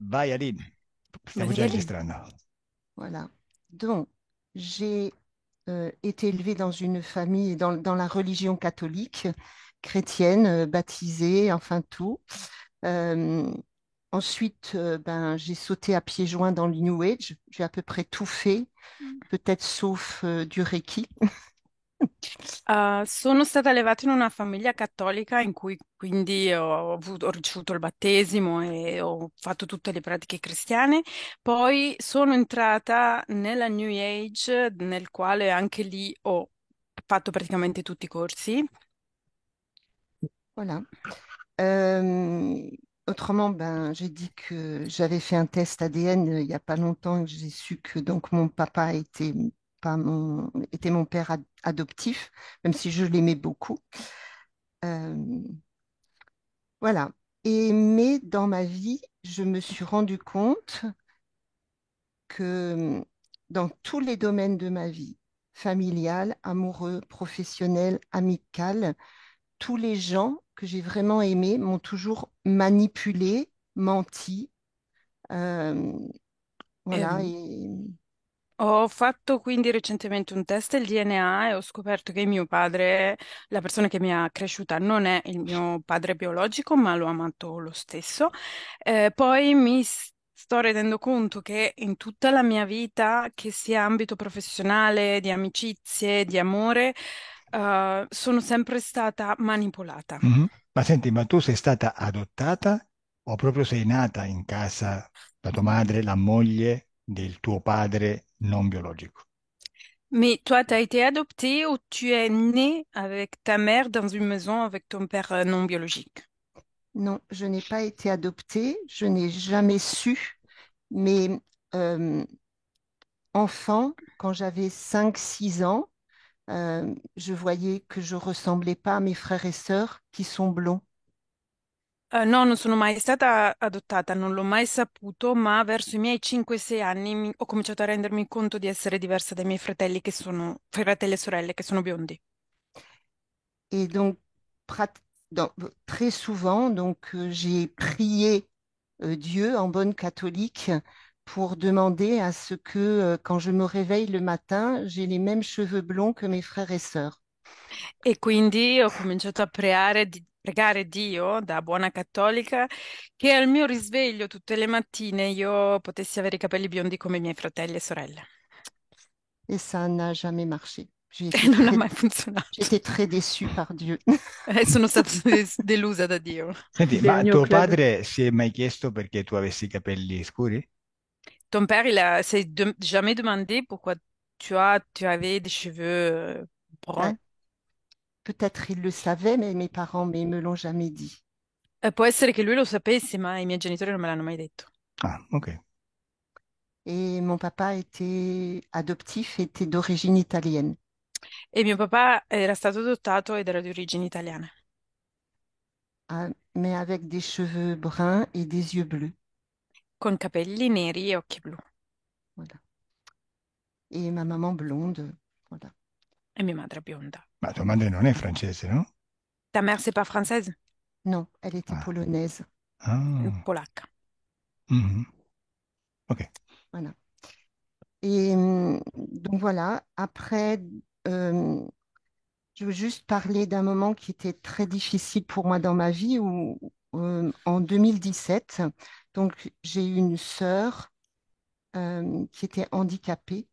Vai Aline, stiamo già Vas-y, registrando. voilà. Donc, j'ai été élevée dans une famille, dans la religion catholique, chrétienne, baptisée, enfin tout. Euh, Ensuite, ben, j'ai sauté à pieds joints dans le New Age. J'ai à peu près tout fait, peut-être sauf du Reiki. Sono stata allevata in una famiglia cattolica in cui quindi ho ricevuto il battesimo e ho fatto tutte le pratiche cristiane. Poi sono entrata nella New Age, nel quale anche lì ho fatto praticamente tutti i corsi. Voilà. Euh, Autrement, ben, j'ai dit que j'avais fait un test ADN il n'y a pas longtemps et que j'ai su que donc mon papa était pas mon, était mon père adoptif, même si je l'aimais beaucoup. Euh, voilà. Mais dans ma vie, je me suis rendu compte que dans tous les domaines de ma vie, familial, amoureux, professionnel, amical, tous les gens que j'ai vraiment aimés m'ont toujours manipulé, menti. Euh, voilà. Ehm, Ho fatto quindi recentemente un test del DNA e ho scoperto che mio padre, la persona che mi ha cresciuta, non è il mio padre biologico, ma l'ho amato lo stesso. Poi sto rendendo conto che in tutta la mia vita, che sia ambito professionale, di amicizie, di amore, sono sempre stata manipolata. Mhm. Ma senti, ma tu sei stata adottata o proprio sei nata in casa la tua madre, la moglie del tuo padre non biologico? Mais toi, tu as été adopté ou tu es né avec ta mère dans une maison avec ton père non biologique? Non, je n'ai pas été adoptée, je n'ai jamais su, mais euh, enfant, quand j'avais 5, 6 ans, je voyais que je ressemblais pas à mes frères et sœurs qui sont blonds. No, non sono mai stata adottata, non l'ho mai saputo, ma verso i miei 5-6 anni ho cominciato a rendermi conto di essere diversa dai miei fratelli che sono, fratelli e sorelle che sono biondi. Et donc, prat- très souvent, donc, j'ai prié Dieu en bonne catholique pour demander à ce que, quand je me réveille le matin, j'ai les mêmes cheveux blonds que mes frères et sœurs. E quindi ho cominciato a pregare Dio da buona cattolica che al mio risveglio tutte le mattine io potessi avere i capelli biondi come i miei fratelli e sorelle. Et ça n'a jamais marché. E non ha mai J'ai funzionato. été très déçue par Dieu. Sono stata delusa da Dio. Senti, ma Bienvenue au tuo club. padre si è mai chiesto perché tu avessi i capelli scuri? Ton père, s'est jamais demandé pourquoi tu avais des cheveux Ben, bruns. peut-être il le savait, mais mes parents ne me l'ont jamais dit. Può essere che lui lo sapesse, ma i miei genitori non me l'hanno mai detto. Ah, ok. Et mon papa était adoptif, était d'origine italienne, E mio papà era stato adottato ed era di origini italiane, mais avec des cheveux bruns et des yeux bleus. con capelli neri e occhi blu. Voilà. Et ma maman blonde. Voilà. E mia madre è bionda. Ma tua madre non è francese, no? Ta mère, c'est pas française? Non, elle était Ah, polonaise. ah, Polacca. mhm. Ok. Voilà. Et donc voilà, après, euh, je veux juste parler d'un moment qui était très difficile pour moi dans ma vie où, en 2017, donc j'ai eu une sœur qui était handicapée,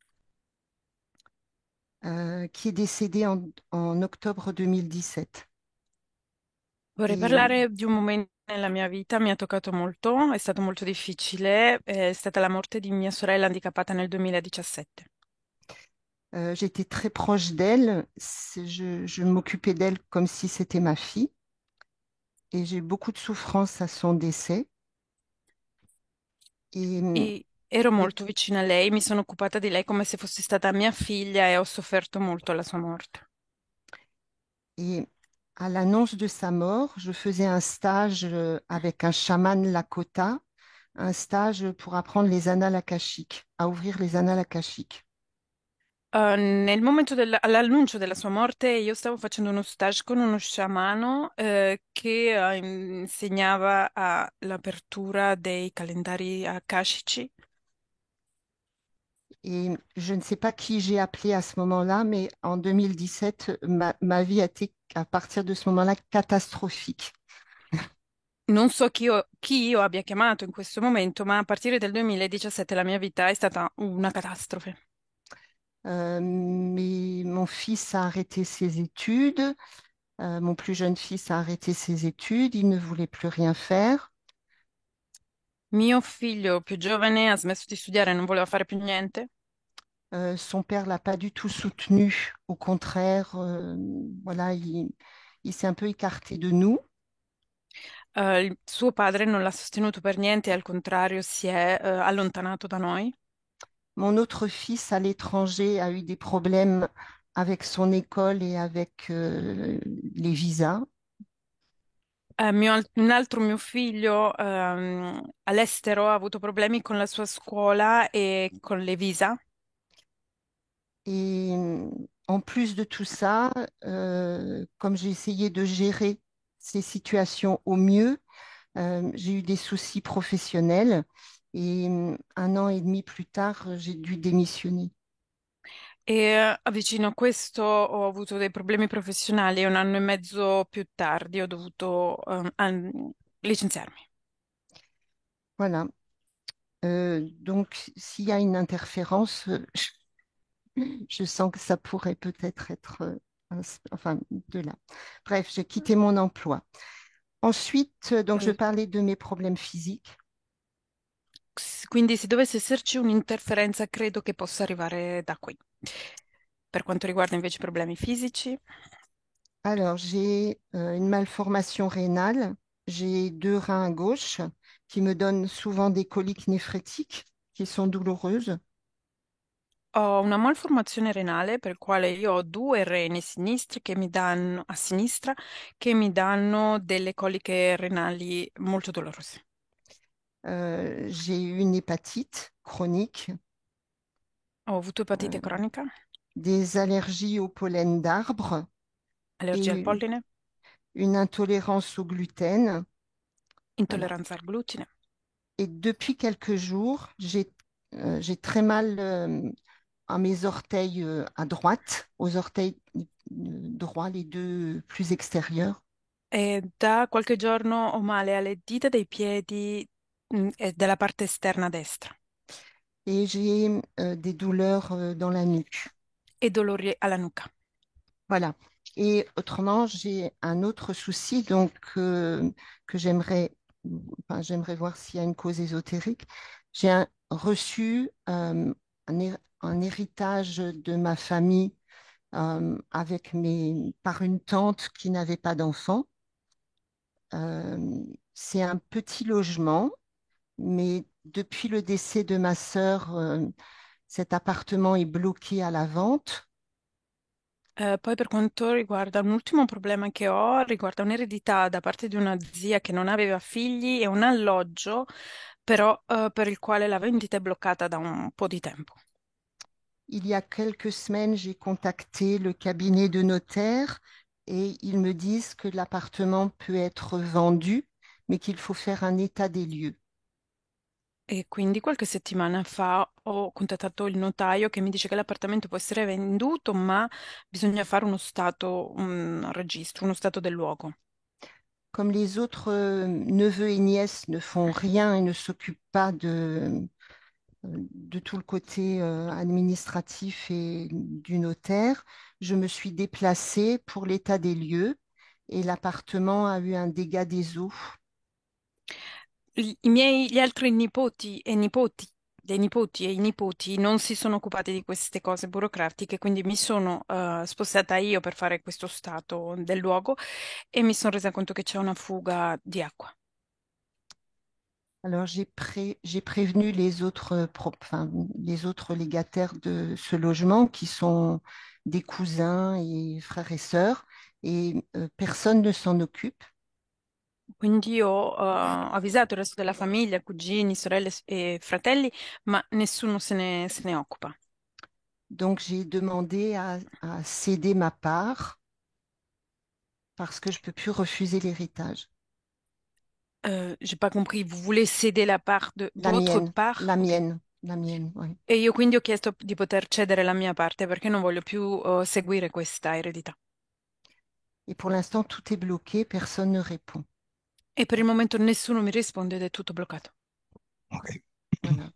qui est décédée en octobre 2017. Vorrei Et parlare di un momento nella mia vita, mi ha toccato molto, è stato molto difficile, è stata la morte di mia sorella handicappata nel 2017. j'étais très proche d'elle. Je m'occupais d'elle comme si c'était ma fille. Et j'ai eu beaucoup de souffrance à son décès. Et, E ero et, molto vicina a lei, mi sono occupata di lei come se fosse stata mia figlia e ho sofferto molto alla sua morte. et à l'annonce de sa mort, je faisais un stage avec un chaman Lakota, un stage pour apprendre les annales akashiques, à ouvrir les annales akashiques. Nel momento all'annuncio della sua morte, io stavo facendo uno stage con uno sciamano che insegnava l'apertura dei calendari akashici. Et je ne sais pas qui j'ai appelé à ce moment-là, mais en 2017, ma vie a été, à partir de ce moment-là, catastrophique. Non so chi io abbia chiamato in questo momento, ma a partire del 2017 la mia vita è stata una catastrofe. Mais mon fils a arrêté ses études, mon plus jeune fils a arrêté ses études, il ne voulait plus rien faire. Mio figlio più giovane ha smesso di studiare e non voleva fare più niente. Son père l'a pas du tout soutenu, au contraire, voilà, il s'est un peu écarté de nous. Il suo padre non l'ha sostenuto per niente, e al contrario si è allontanato da noi. Mon autre fils à l'étranger a eu des problèmes avec son école et avec les visas. Un altro mio figlio all'estero ha avuto problemi con la sua scuola e con le visa. Et en plus de tout ça, comme j'ai essayé de gérer ces situations au mieux, j'ai eu des soucis professionnels et 1 an et demi plus tard, j'ai dû démissionner. Vicino a questo ho avuto dei problemi professionali e un anno e mezzo più tardi ho dovuto licenziarmi. Voilà. Donc, s'il y a une interférence, je sens que ça pourrait peut-être être, enfin, de là. Bref, j'ai quitté mon emploi. Ensuite, donc, je Eh, parlais de mes problèmes physiques. Quindi se dovesse esserci un'interferenza, credo che possa arrivare da qui. Per quanto riguarda invece i problemi fisici, Alors, j'ai une malformation rénale. J'ai 2 reins à gauche qui me donnent souvent des coliques néphrétiques qui sont douloureuses. ho una malformazione renale per il quale io ho due reni sinistri che mi danno, a sinistra che mi danno delle coliche renali molto dolorose. J'ai eu une hépatite chronique, Ho avuto epatite euh, cronica, des allergies au pollen d'arbres allergia al et polline, une intolérance au gluten. Voilà. intolleranza al glutine. Et depuis quelques jours, j'ai très mal à mes orteils à droite, aux orteils droits, les deux plus extérieurs. E da qualche giorno ho male alle dita dei piedi e della parte esterna destra Et j'ai des douleurs dans la nuque. e dolori alla nuca. Voilà. Et autrement, j'ai un autre souci donc que j'aimerais voir s'il y a une cause ésotérique. Reçu un héritage de ma famille par une tante qui n'avait pas d'enfant. C'est un petit logement, mais depuis le décès de ma sœur, cet appartement est bloqué à la vente. Poi per quanto riguarda un ultimo problema che ho, riguarda un'eredità da parte di una zia che non aveva figli e un alloggio, però per il quale la vendita è bloccata da un po' di tempo. Il y a quelques semaines, j'ai contacté le cabinet de notaire et ils me disent que l'appartement peut être vendu, mais qu'il faut faire un état des lieux. E quindi qualche settimana fa ho contattato il notaio che mi dice che l'appartamento può essere venduto, ma bisogna fare un registro, uno stato del luogo. Comme les autres neveux et nièces ne font rien et ne s'occupent pas de tout le côté administratif et du notaire, je me suis déplacée pour l'état des lieux et l'appartement a eu un dégât des eaux. Gli altri nipoti e nipoti, dei nipoti e i nipoti non si sono occupati di queste cose burocratiche, quindi mi sono spostata io per fare questo stato del luogo e mi sono resa conto che c'è una fuga di acqua. Alors j'ai prévenu les autres légataires de ce logement qui sont des cousins et frères et sœurs et personne ne s'en occupe. Quindi ho avvisato il resto della famiglia, cugini, sorelle e fratelli, ma nessuno se ne occupa. Donc, j'ai demandé à céder ma part parce que je ne peux plus refuser l'héritage. J'ai pas compris, vous voulez céder la part de La votre mienne, part? la Ok. mienne, la mienne, oui. E io quindi ho chiesto di poter cedere la mia parte perché non voglio più seguire questa eredità. Et pour l'instant, tout est bloqué, personne ne répond. E per il momento nessuno mi risponde ed è tutto bloccato. Ok. Voilà.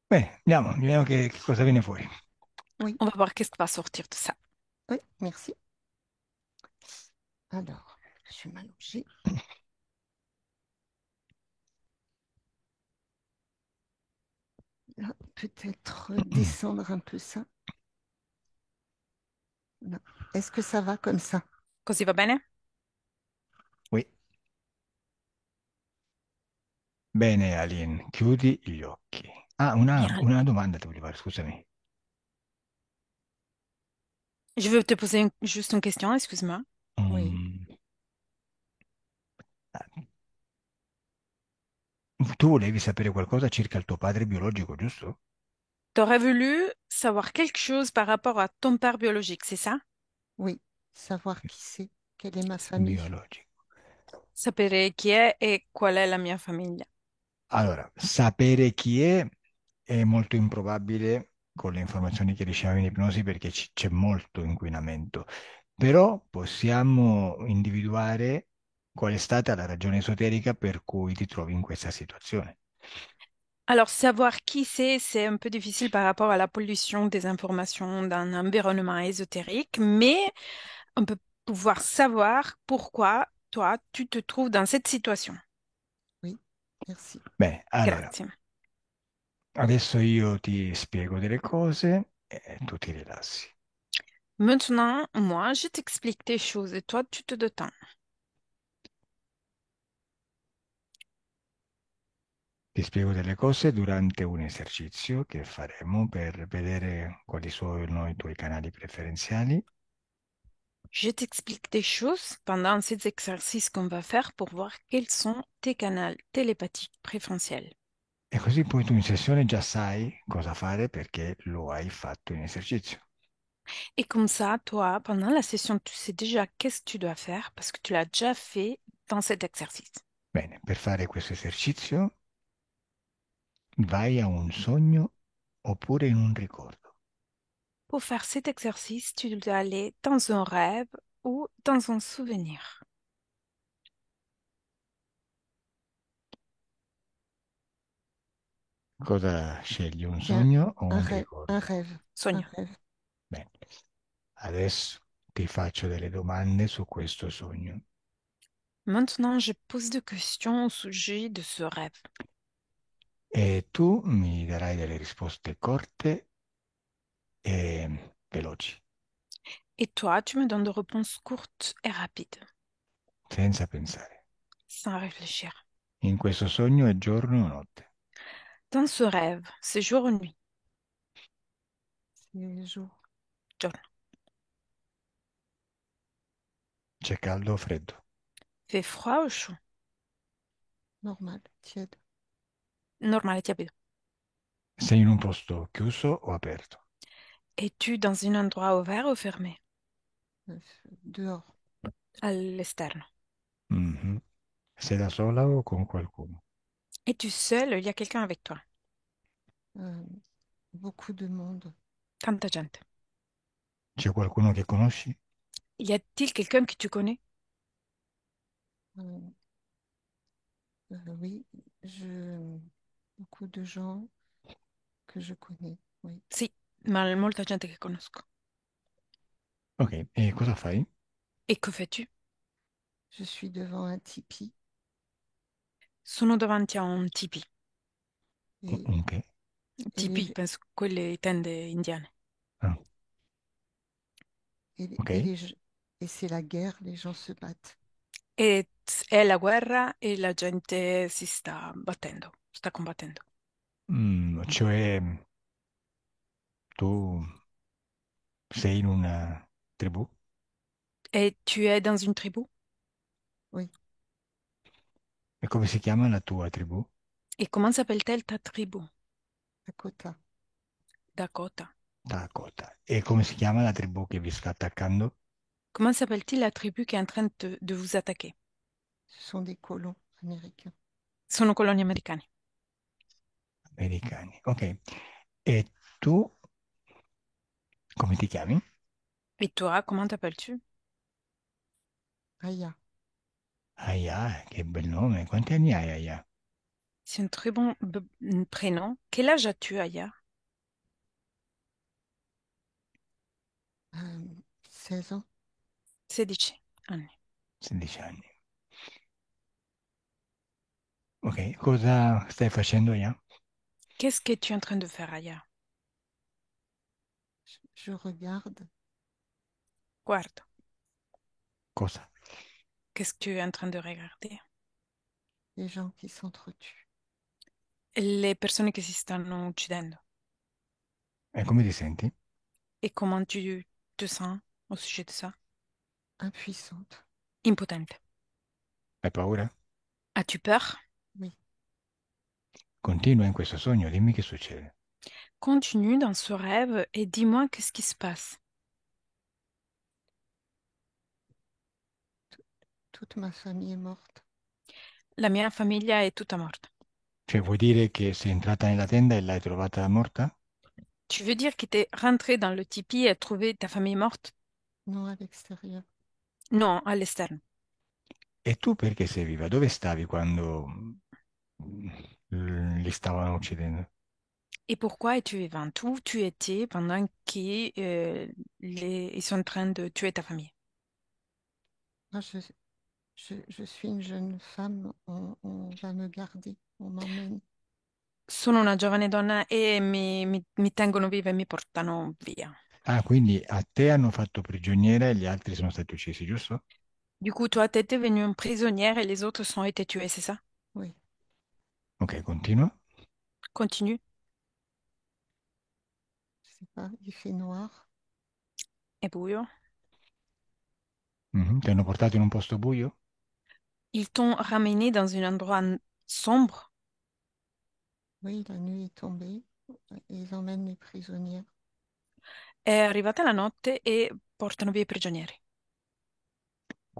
Bene, vediamo che cosa viene fuori. Oui, On va voir qu'est-ce qui va sortir de ça. oui, merci. Alors, je vais m'allonger. Là, peut-être descendre un peu ça. Voilà. Est-ce que ça va comme ça? Così va bene? Oui. Bene, Alien, chiudi gli occhi. Ah, Bien. una domanda ti volevo fare, scusami. Je veux te poser juste une question, excuse-moi. Oui, Mm, tu volevi sapere qualcosa circa il tuo padre biologico, giusto? T'aurais voulu savoir quelque chose par rapport à ton père biologique, c'est ça? oui. Savoir qui c'est, quelle est ma famille. Biologico. Sapere chi è e qual è la mia famiglia. Allora, sapere chi è molto improbabile con le informazioni che riceviamo in ipnosi perché c'è molto inquinamento, però possiamo individuare qual è stata la ragione esoterica per cui ti trovi in questa situazione. Alors, savoir qui c'est un peu difficile par rapport à la pollution des informations d'un environnement ésotérique, mais on peut pouvoir savoir pourquoi toi, tu te trouves dans cette situation. Oui, merci. Bene, allora, Grazie. adesso io ti spiego delle cose e tu ti rilassi. Maintenant, moi, je t'explique des choses et toi, tu te détends. Ti spiego delle cose durante un esercizio che faremo per vedere quali sono i tuoi canali preferenziali Je t'explique des choses pendant ces exercices qu'on va faire pour voir quels sont tes canaux télépathiques préférentiels. e così poi tu in sessione già sai cosa fare perché lo hai fatto in esercizio. Et comme ça, toi, pendant la session, tu sais déjà qu'est-ce que tu dois faire parce que tu l'as déjà fait dans cet exercice. Bene, per fare questo esercizio vai a un sogno oppure in un ricordo. Pour faire cet exercice, tu dois aller dans un rêve ou dans un souvenir. Cosa scegli, un Bien, sogno o un un ricordo? rêve, un Sogno. rêve. Bene, adesso ti faccio delle domande su questo sogno Maintenant, je pose des questions au sujet de ce rêve. e tu mi darai delle risposte corte e veloci, Et toi, tu me donnes des réponses courtes et rapides, senza pensare. sans réfléchir. In questo sogno è giorno o notte? Dans ce rêve, c'est jour ou nuit? C'est jour. Giorno. C'è caldo o freddo? Fait froid ou chaud? Normal, tiède. Normale, tiepido. Sei in un posto chiuso o aperto? Es-tu dans un endroit ouvert ou fermé? Euh, Dehors. À l'externe. Mhm. Sei da sola o con qualcuno? Es-tu seul ou il y a quelqu'un avec toi? Euh, Beaucoup de monde. Tanta gente. C'è qualcuno che conosci? Y a-t-il quelqu'un que tu connais? Euh, oui, beaucoup de gens que je connais. Oui. Sì, ma molta gente che conosco. Ok, e cosa fai? Et que fais-tu? Je suis devant un tipi Sono davanti a un tipi. et, Ok. et, Tipi, les, penso quelle tende indiane. Ah, ok. et, et c'est la guerre, les gens se battent. E è la guerra e la gente si sta battendo, sta combattendo. Cioè tu sei in una tribù? Et tu es dans une tribu? Oui, E come si chiama la tua tribù? Et comment s'appelle-t-elle ta tribu? Dakota. Dakota. Dakota. E come si chiama la tribù che vi sta attaccando? Comment s'appelle-t-il la tribu qui est en train de vous attaquer? Ce sont des colons américains. Sono coloni americani. Americani. Ok. E tu come ti chiami? Et toi, comment t'appelles-tu? Aya, Aya, che bel nome. Quanti anni hai, Aya? C'est un très bon prénom. Quel âge as-tu, Aya? 16 ans. 16 anni. 16 anni. Ok, cosa stai facendo, Aya? Qu'est-ce que tu es en train de faire, Aya? Je regarde Guarda, Cosa? qu'est-ce que tu es en train de regarder? les gens qui s'entretuent. Le persone che si stanno uccidendo. E come ti senti? Et comment tu te sens au sujet de ça? Impuissante. Impotente. Hai paura? As-tu peur? Oui. Continua in questo sogno, dimmi che succede. Continue dans ce rêve et dis-moi qu'est-ce qui se passe. Toute ma famille est morte. La mia famiglia è tutta morta. Cioè, vuoi dire che sei entrata nella tenda e l'hai trovata morta? Tu veux dire que t'es rentré dans le tipi et trouvé ta famille morte? Non, à l'extérieur. Non, à l'externe. E tu perché sei viva? Dove stavi quando li stavano uccidendo? Et pourquoi es-tu vivante? Où tu étais pendant ils sont en train de tuer ta famille? Moi, je suis une jeune femme. On va me garder. On m'emmène. Sono una giovane donna e mi tengono viva e mi portano via. Ah, quindi a te hanno fatto prigioniera e gli altri sono stati uccisi, giusto? Du coup, toi, t'étais devenue prisonnière et les autres sont été tués, c'est ça? Oui. Ok, continua. Continue. Je sais pas. Il fait noir. È buio. Mhm. Ti hanno portato in un posto buio? Ils t'ont ramené dans un endroit sombre. Oui, la nuit est tombée. Et ils emmènent les prisonnières. È arrivata la notte e portano via i prigionieri.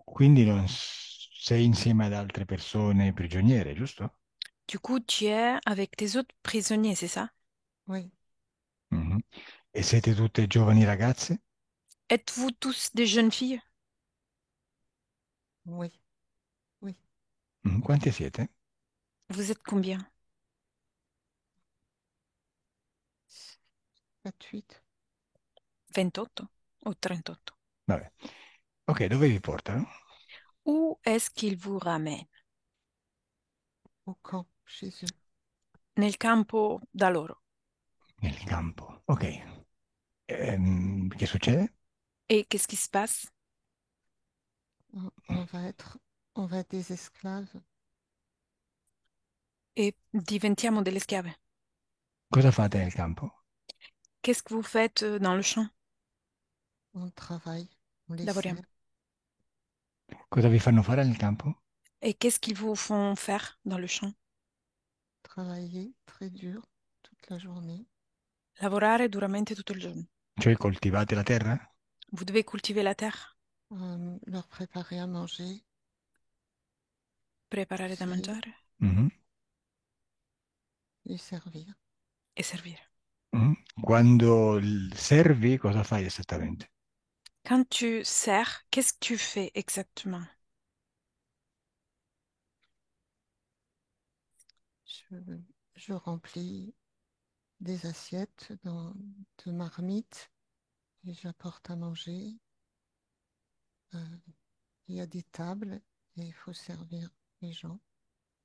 Quindi non sei insieme ad altre persone prigioniere, giusto? Du coup, tu es avec tes autres prisonniers, c'est ça? Oui. Mhm. E siete tutte giovani ragazze? Êtes-vous tous des jeunes filles? Oui. Oui. Quante siete? Vous êtes combien? 4-8. 28 o 38? Vabbè. Ok, dove vi portano? Où est-ce qu'ils vous ramènent? Au camp, chez eux. Nel campo da loro. Nel campo. Ok. Che succede? Et qu'est-ce qui se passe? On va être, on va être des esclaves. Et diventiamo delle schiave. Cosa fate nel campo? Qu'est-ce que vous faites dans le champ? On travaille. On les Lavoriamo. sert. Cosa vi fanno fare nel campo? Et qu'est-ce qu'ils vous font faire dans le champ? Travailler très dur toute la journée. Lavorare duramente tutto il giorno. Cioè coltivate la terra? Vous devez cultiver la terre, Leur préparer à manger. preparare da C'est mangiare Mhm. les servir. e servire. Mhm. Quando servi, cosa fai esattamente? Quand tu sers, qu'est-ce que tu fais exactement? Je, je remplis des assiettes de marmites et j'apporte à manger. Euh, il y a des tables et il faut servir les gens.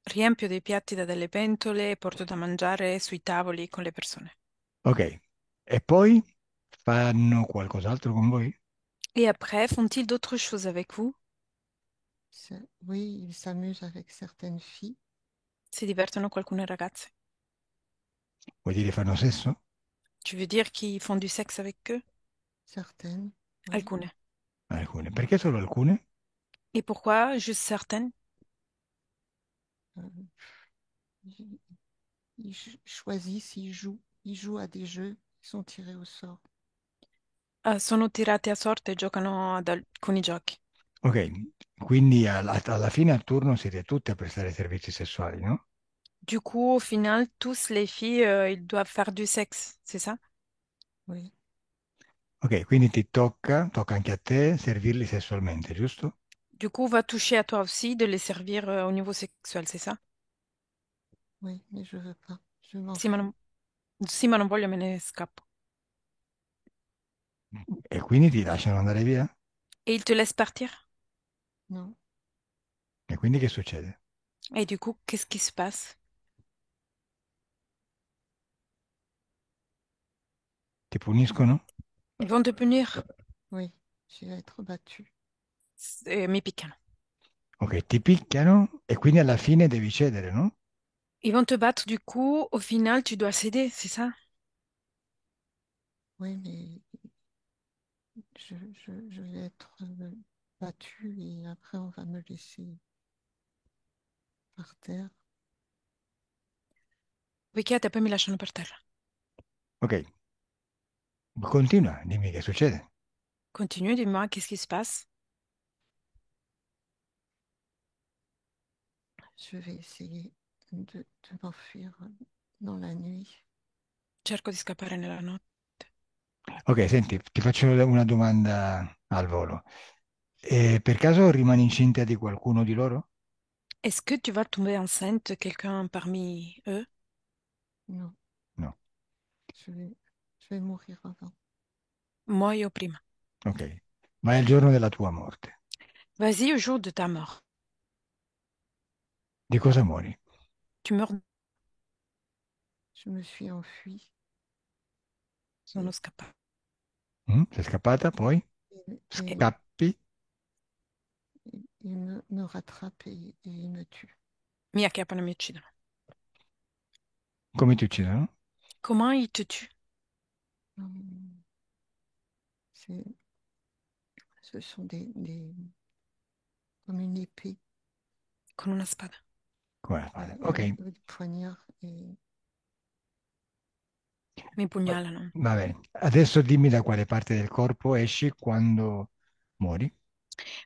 Riempio dei piatti da delle pentole e porto da mangiare sui tavoli con le persone. Ok. E poi fanno qualcos'altro con voi? Et après, font-ils d'autres choses avec vous? Oui, ils s'amusent avec certaines filles, Si divertono con alcune ragazze? Vuol dire fanno sesso? Tu veux dire qu'ils font du sexe avec eux? certaines, oui. Alcune. Alcune. Perché solo alcune? Et pourquoi juste certaines? Euh, ils choisissent, ils jouent à des jeux sont tirés au sort. Sono tirati a sorte e giocano ad alcuni giochi. Ok, quindi alla fine a turno siete tutte a prestare servizi sessuali, no? Du coup, au final, tous les filles, ils doivent faire du sexe, c'est ça? Oui, Ok, quindi tocca anche a te servirli sessualmente, giusto? Du coup, va toucher à toi aussi de les servir au niveau sexuel, c'est ça? oui, mais je veux pas. Je Sì, ma m'enfuis. non, sì, ma non voglio, me ne scappo. E quindi ti lasciano andare via? Et ils te laissent partir? Non, E quindi che succede? Et du coup, qu'est-ce qui se passe? Ti puniscono? Ils vont te punir? oui, je vais être battue. Mi picchiano. Ok, ti picchiano e quindi alla fine devi cedere, no? Ils vont te battre, du coup, au final, tu dois céder, c'est ça? Oui, mais je vais être battue et après on va me laisser par terre. Perché te poi mi lasciano per terra. Ok, continua, dimmi che succede. Continue, dis-moi, qu'est-ce qui se passe? Je vais essayer de m'enfuir dans la nuit. Cerco di scappare nella notte. Ok, senti, ti faccio una domanda al volo. Per caso rimani incinta di qualcuno di loro? Est-ce que tu vas tomber enceinte de quelqu'un parmi eux? Non, No. je vais mourir avant. Moi, io prima. Ok, ma è il giorno della tua morte. Vas-y au jour de ta mort. Di cosa muori? Tu meurs, Je me suis enfuie sono scappata. Sei scappata poi? et Scappi? il me rattrape et il me tue. Mi acchiappano e mi uccidono. Come ti uccidono? Comment ils te tuent? Hum, c'est- Ce sont comme une épée Con una spada. Come la fate? Ok, ou des poignards et Mi pugnalano. va bene. Adesso dimmi da quale parte del corpo esci quando muori.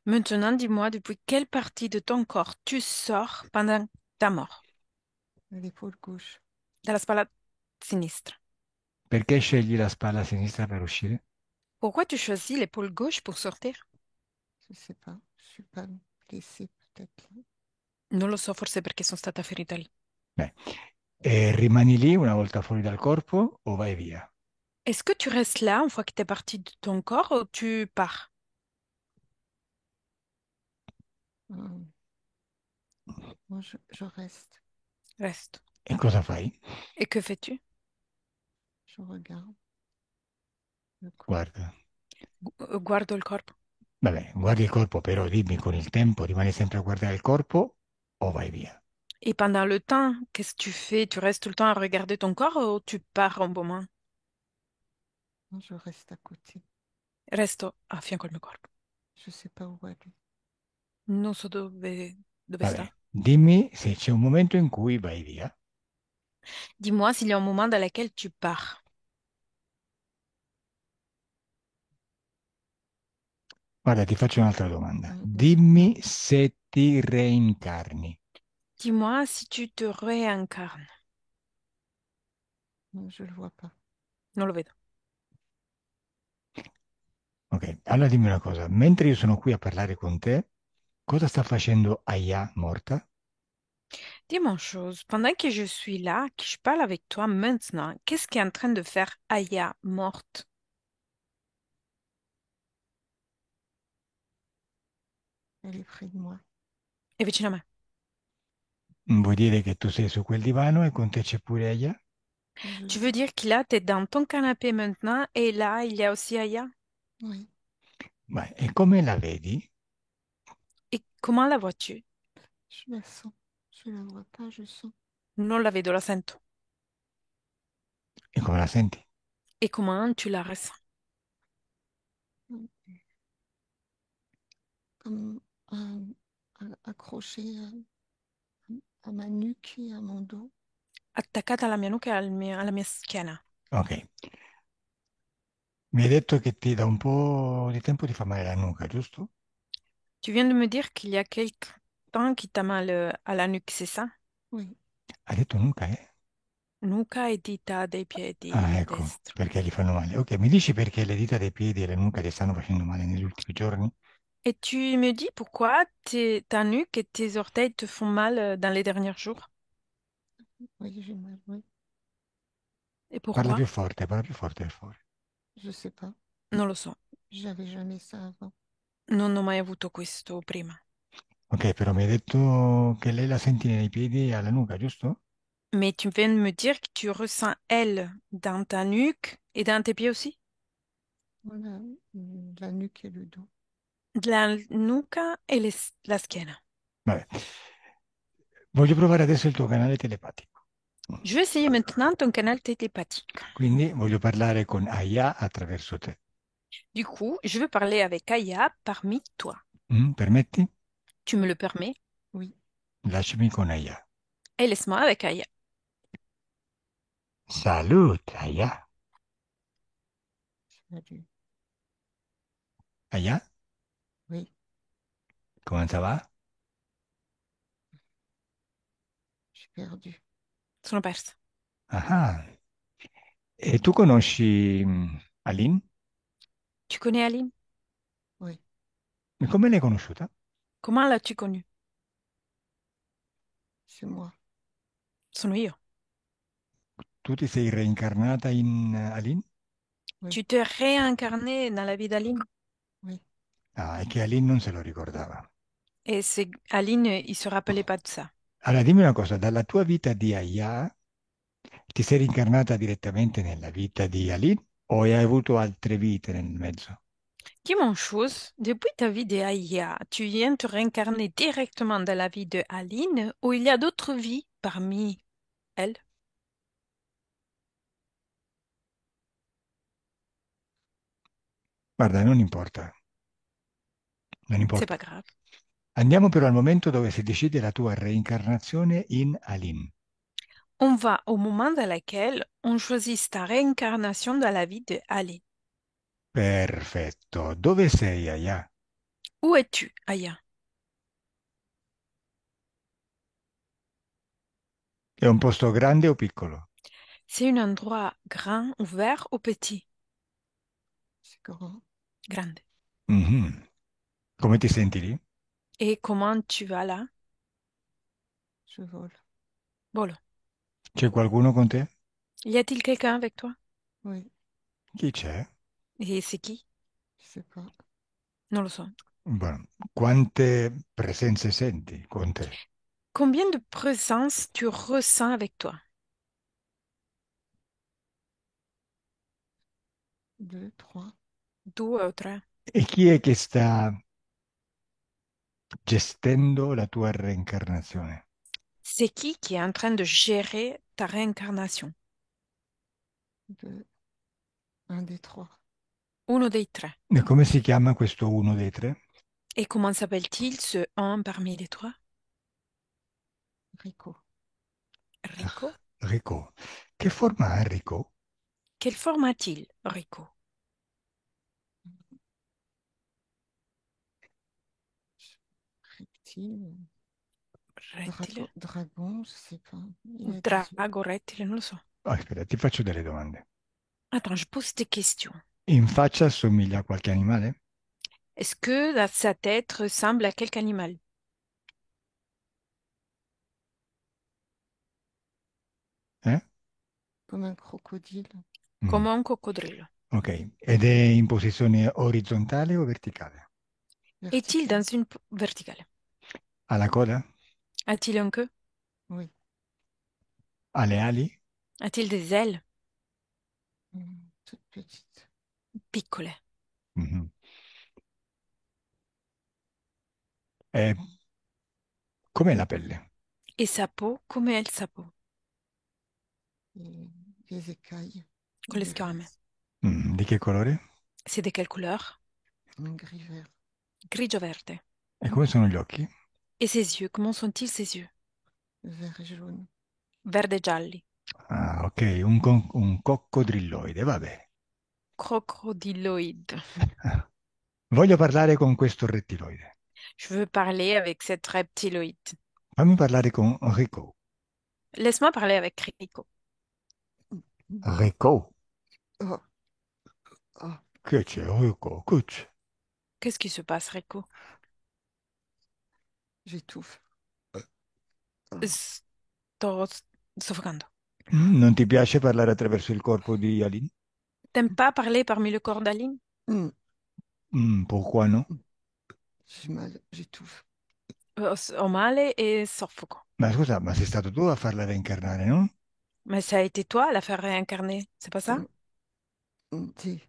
Maintenant, dis-moi, depuis quelle partie de ton corps tu sors pendant ta mort? l'épaule gauche. Dalla spalla sinistra. Perché scegli la spalla sinistra per uscire? Pourquoi tu choisis l'épaule gauche pour sortir? Je sais pas, je suis pas blessée peut-être là. Non lo so, forse perché sono stata ferita lì. Beh, e rimani lì una volta fuori dal corpo o vai via? Est-ce que tu restes là une fois que tu es parti de ton corps ou tu pars? Hum, Moi, je reste, Reste. E cosa fai? Et que fais-tu? je regarde le corps. Guarda. Guardo il corpo. Vabbè, guardi il corpo, però dimmi con il tempo rimani sempre a guardare il corpo o vai via? Et pendant le temps, qu'est-ce que tu fais? Tu restes tout le temps à regarder ton corps ou tu pars un moment? Moi, je reste à côté. Resto a fianco al mio corpo. Je sais pas où aller. Non so dove sta. Vabbè, dimmi se c'è un momento in cui vai via. Dis-moi s'il y a un moment dans lequel tu pars. Guarda, ti faccio un'altra domanda. Non, Dimmi se ti reincarni. Dis-moi si tu te réincarnes. non, je le vois pas. Non lo vedo. Ok, allora dimmi una cosa. Mentre io sono qui a parlare con te, cosa sta facendo Aya morta? Dis-moi une chose. Pendant que je suis là, que je parle avec toi maintenant, qu'est-ce qu'est en train de faire Aya morte? Elle est près de moi. È vicino a me. Vuol dire che tu sei su quel divano e con te c'è pure Aya? Tu veux dire que là, tu es dans ton canapé maintenant et là, il y a aussi Aya? Oui, Ma e come la vedi? Et comment la vois-tu? je la sens. Je la vois pas, je sens. Non la vedo, la sento. E come la senti? Et comment tu la ressens? Hum, Comme accrochée à ma nuque et à mon dos. Attaccata alla mia nuca e alla mia schiena. Ok. Mi hai detto che da un po' di tempo ti fa male la nuca, giusto? Tu viens de me dire qu'il y a quelque temps qu'il t'a mal à la nuque, c'est ça? Oui, Hai detto nuca, eh? Nuca e dita dei Ah, piedi ecco, destro. perché gli fanno male. Ok, mi dici perché le dita dei piedi e la nuca ti stanno facendo male negli ultimi giorni? Et tu me dis pourquoi ta nuque et tes orteils te font mal dans les derniers jours? oui, j'ai mal, oui. Et pourquoi? Parla più forte, per favore. Je sais pas. Non lo so, J'avais jamais ça avant. non ho mai avuto questo prima. Ok, però mi hai detto che lei la senti nei piedi e alla nuca, giusto? Mais tu viens de me dire que tu ressens elle dans ta nuque et dans tes pieds aussi? Voilà, la nuque et le dos. La nuca e la schiena. Vabbè, voglio provare adesso il tuo canale telepatico. Je vais essayer maintenant ton canal télépathique. Quindi voglio parlare con Aya attraverso te. Du coup, je veux parler avec Aya parmi toi. Permetti? Tu me le permets? Oui, Lasciami con Aya. Et laisse-moi avec Aya. Salut, Aya. salut. Aya, Oui, come va? j'ai perdu. Sono persa. Ah, e tu conosci Aline? Tu connais Aline? Oui, E come l'hai conosciuta? Comment l'as-tu connue? c'est moi. Sono io. Tu ti sei reincarnata in Aline? Oui, Tu t'es réincarné dans la vie d'Aline. oui. Ah, è che Aline non se lo ricordava. Et c'est Aline, il se rappelait pas de ça. Allora, dimmi una cosa, dalla tua vita di Aya ti sei reincarnata direttamente nella vita di Aline o hai avuto altre vite nel mezzo? Dis-moi une chose, depuis ta vie d'Aya, tu viens te réincarner directement dans la vie de Aline ou il y a d'autres vies parmi elles? Guarda, non importa, non C'est importa. pas grave. Andiamo però al momento dove si decide la tua reincarnazione in Aline. On va au moment dans lequel on choisit ta réincarnation dans la vie de Aline. Perfetto. Dove sei, Aya? Où es-tu, Aya? È un posto grande o piccolo? C'est un endroit grand, ouvert ou petit? C'est grand. Grande. Mhm. Come ti senti lì? Et comment tu vas là? Je vole. Bolo. C'è qualcuno con te? Y a-t-il quelqu'un avec toi? Oui, Chi c'è? Et c'est qui? je sais pas. Non lo so. Buono. Quante presenze senti con te? Combien de présence tu ressens avec toi? Deux, trois. Due o tre. E chi è che sta gestendo la tua reincarnazione? C'est qui est en train de gérer ta réincarnation? Deux, un des trois. Uno dei tre. E come si chiama questo uno dei tre? Et comment s'appelle-t-il ce un parmi les trois? Rico. Rico? Rico. Che forma ha Rico? Quelle forme a-t-il, Rico? Reptile. Rettile? Dragon, je sais pas. Il a des yeux. Drago, rettile, non lo so. Oh, aspetta, ti faccio delle domande. Attends, je pose des questions. In faccia assomiglia a qualche animale? Est-ce que sa tête ressemble à quelque animal? Eh? Comme un crocodile. Mm. Comme un coccodrillo. Ok. Ed è in posizione orizzontale o verticale? Est-il Vertical. dans une verticale? Ha la coda? A-t-il un queue? Oui. Ha le ali? A-t-il des ailes? Toute petite. Piccole. Mhm. E com'è la pelle? Et sa peau? Come è sa peau? Et des écailles. Con le squame. Di che colore? C'est de quelle couleur? Un gris vert. Grigio-verde. E come sono gli occhi? Et ses yeux? Comment sont-ils ses yeux? Vert et jaune. Verde gialli. Ah, ok, un coccodrilloide, vabbè. crocodiloïde. Voglio parlare con questo rettiloide. Je veux parler avec cette reptiloïde. Fammi parlare con Rico. Laisse-moi parler avec Rico. Rico? Oh, oh, Che c'è, Rico? Che c'è? Qu'est-ce qui se passe, Rico? j'étouffe. Oh, Sto soffocando. Non ti piace parlare attraverso il corpo di Aline? T'aimes pas parler parmi le corps d'Aline? mm, Pourquoi no? mm, j'ai mal, j'étouffe. Ho male e soffoco. Ma scusa, ma sei stato tu a farla reincarnare, no? Mais ça a été toi à la faire réincarner, c'est pas ça? Mm, Dis,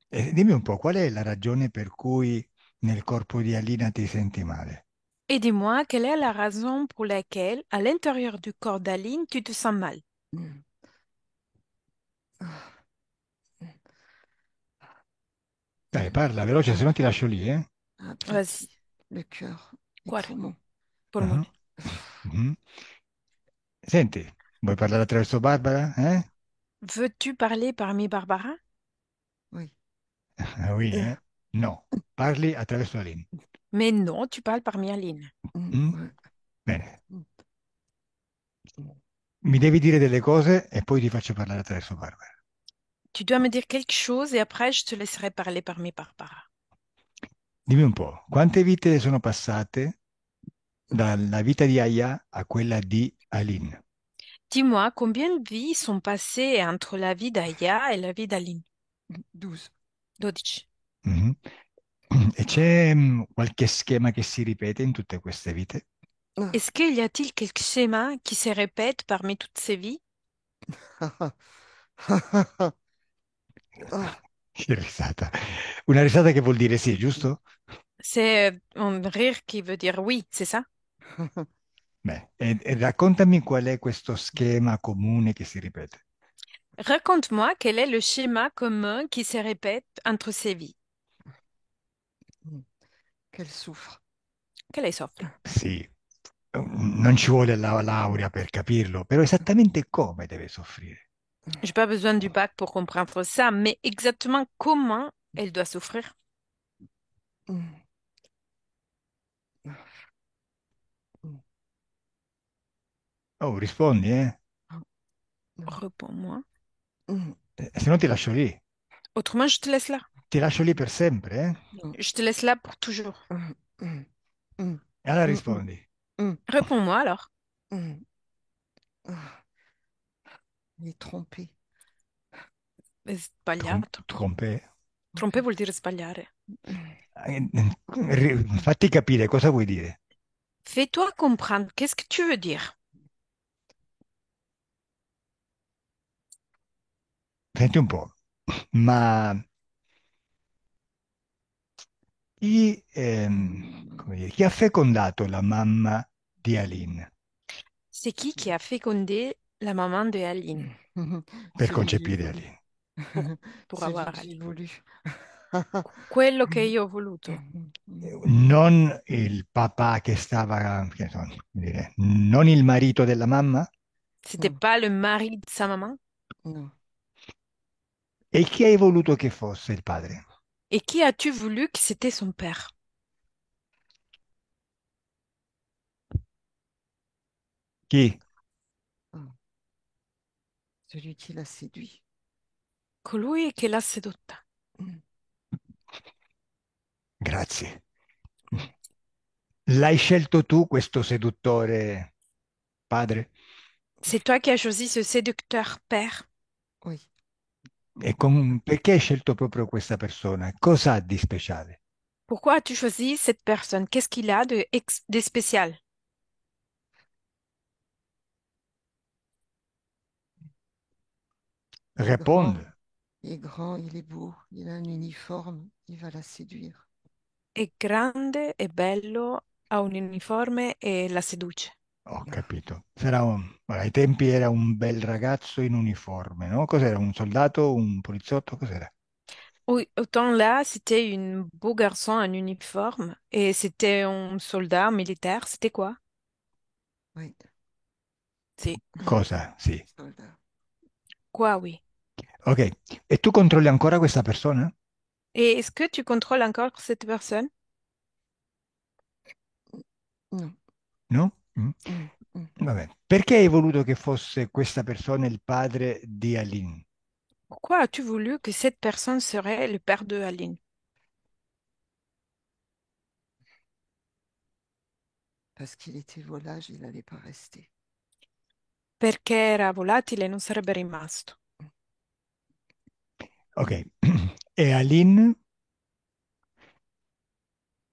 E dimmi un po', qual è la ragione per cui nel corpo di Alina ti senti male? Et dis-moi, quelle est la raison pour laquelle, à l'intérieur du corps d'Aline, tu te sens mal? mm, ah, Dai, parla veloce, se no ti lascio lì, eh? Vas-y, aplati, le cœur, les cuore, poumons. Ah, polmoni. mhm. Senti, vuoi parlare attraverso Barbara, eh? Veux-tu parler parmi Barbara? Oui. Ah, oui, Euh, eh? No, parli attraverso Aline. Mais non, tu parles parmi Aline. Mm? ouais, Bene, mm, mm. mi devi dire delle cose e poi ti faccio parlare attraverso Barbara. Tu dois me dire quelque chose et après, je te laisserai parler parmi Barbara. Dimmi un po', quante vite sono passate dalla vita di Aya a quella di Aline? Dis-moi, combien de vies sont passées entre la vie d'Aya et la vie d'Aline? 12. 12. Mhm. E c'è qualche schema che si ripete in tutte queste vite? Est-ce qu'il y a-t-il quelques schémas qui se répètent parmi toutes ces vies? Ah, Che risata. Una risata che vuol dire sì, giusto? C'est un rire qui veut dire oui, c'est ça? Beh, e raccontami qual è questo schema comune che si ripete. Raconte-moi quel est le schéma commun qui se répète entre ces vies. qu'elle souffre. Quelle est soffre? Sì, non ci vuole la laurea per capirlo, però esattamente come deve soffrire. J'ai pas besoin du bac pour comprendre ça, mais exactement comment elle doit souffrir? Mm, mm, Oh, rispondi, eh? mm, Réponds-moi. mm, Se no ti lascio lì. Autrement, je te laisse là. Ti lascio lì per sempre, eh? mm, Je te laisse là pour toujours. mm, mm, mm, E allora mm, mm, rispondi. mm, Réponds-moi alors. mm. Ah, il est trompé. È sbagliato. Trompe? Tromper vuol dire sbagliare. Mm, Fatti capire cosa vuoi dire. Fais-toi comprendre. Qu'est-ce que tu veux dire? Senti un po', ma come dire, chi ha fecondato la mamma di Aline C'est qui a fécondé la maman de Aline per celui que j'ai concepire voulu. Aline? pour, pour Celui avoir que j'ai Aline? voulu. Quello che io ho voluto. Non il papà che stava, che so, come dire, non il marito della mamma? C'était Non, pas le mari de sa maman? non. E chi hai voluto che fosse il padre? Et qui as-tu voulu que c'était son père? Chi? Ah, celui qui l'a séduit. Colui che l'ha sedotta. Mm, Grazie. L'hai scelto tu questo seduttore padre? C'est toi qui as choisi ce séducteur père. oui. Perché hai scelto proprio questa persona? Cosa ha di speciale? Pourquoi as-tu choisi cette personne? Qu'est-ce qu'il a de spécial? Il est grand, Rispondi. il est grand, il est beau, il a un uniforme, il va la séduire. È grande, è bello, ha un uniforme e la seduce. Ho capito. Ai tempi era un bel ragazzo in uniforme, no? Cos'era? Un soldato, un poliziotto? Cos'era? Oui, autant là, c'était un beau garçon en uniforme et c'était un soldat militaire. C'était quoi? Oui. C'est Cosa? Sì. Soldat. quoi, oui. Ok, e tu controlli ancora questa persona? Et est-ce que tu contrôles encore cette personne? Non. No? Mm. Mm, mm. Vabbè. Perché hai voluto che fosse questa persona il padre di Aline? Pourquoi as-tu voulu que cette personne serait le père de Aline? Parce qu'il était volage, il n'allait pas rester. Perché era volatile e non sarebbe rimasto. Ok, e Aline,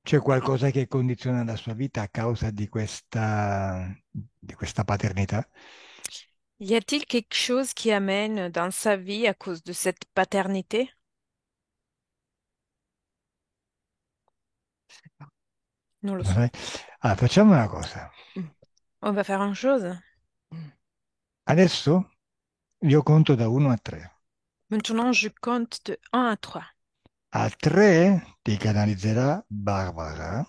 c'è qualcosa che condiziona la sua vita a causa di questa paternità? Y a-t-il quelque chose qui amène dans sa vie à cause de cette paternité? Je sais pas. Non lo Non so. sai? Allora, facciamo una cosa. Mm, On va faire une chose. mm. Adesso io conto da 1 a 3. Maintenant, je compte de 1 à 3. A 3 ti canalizzerà Barbara.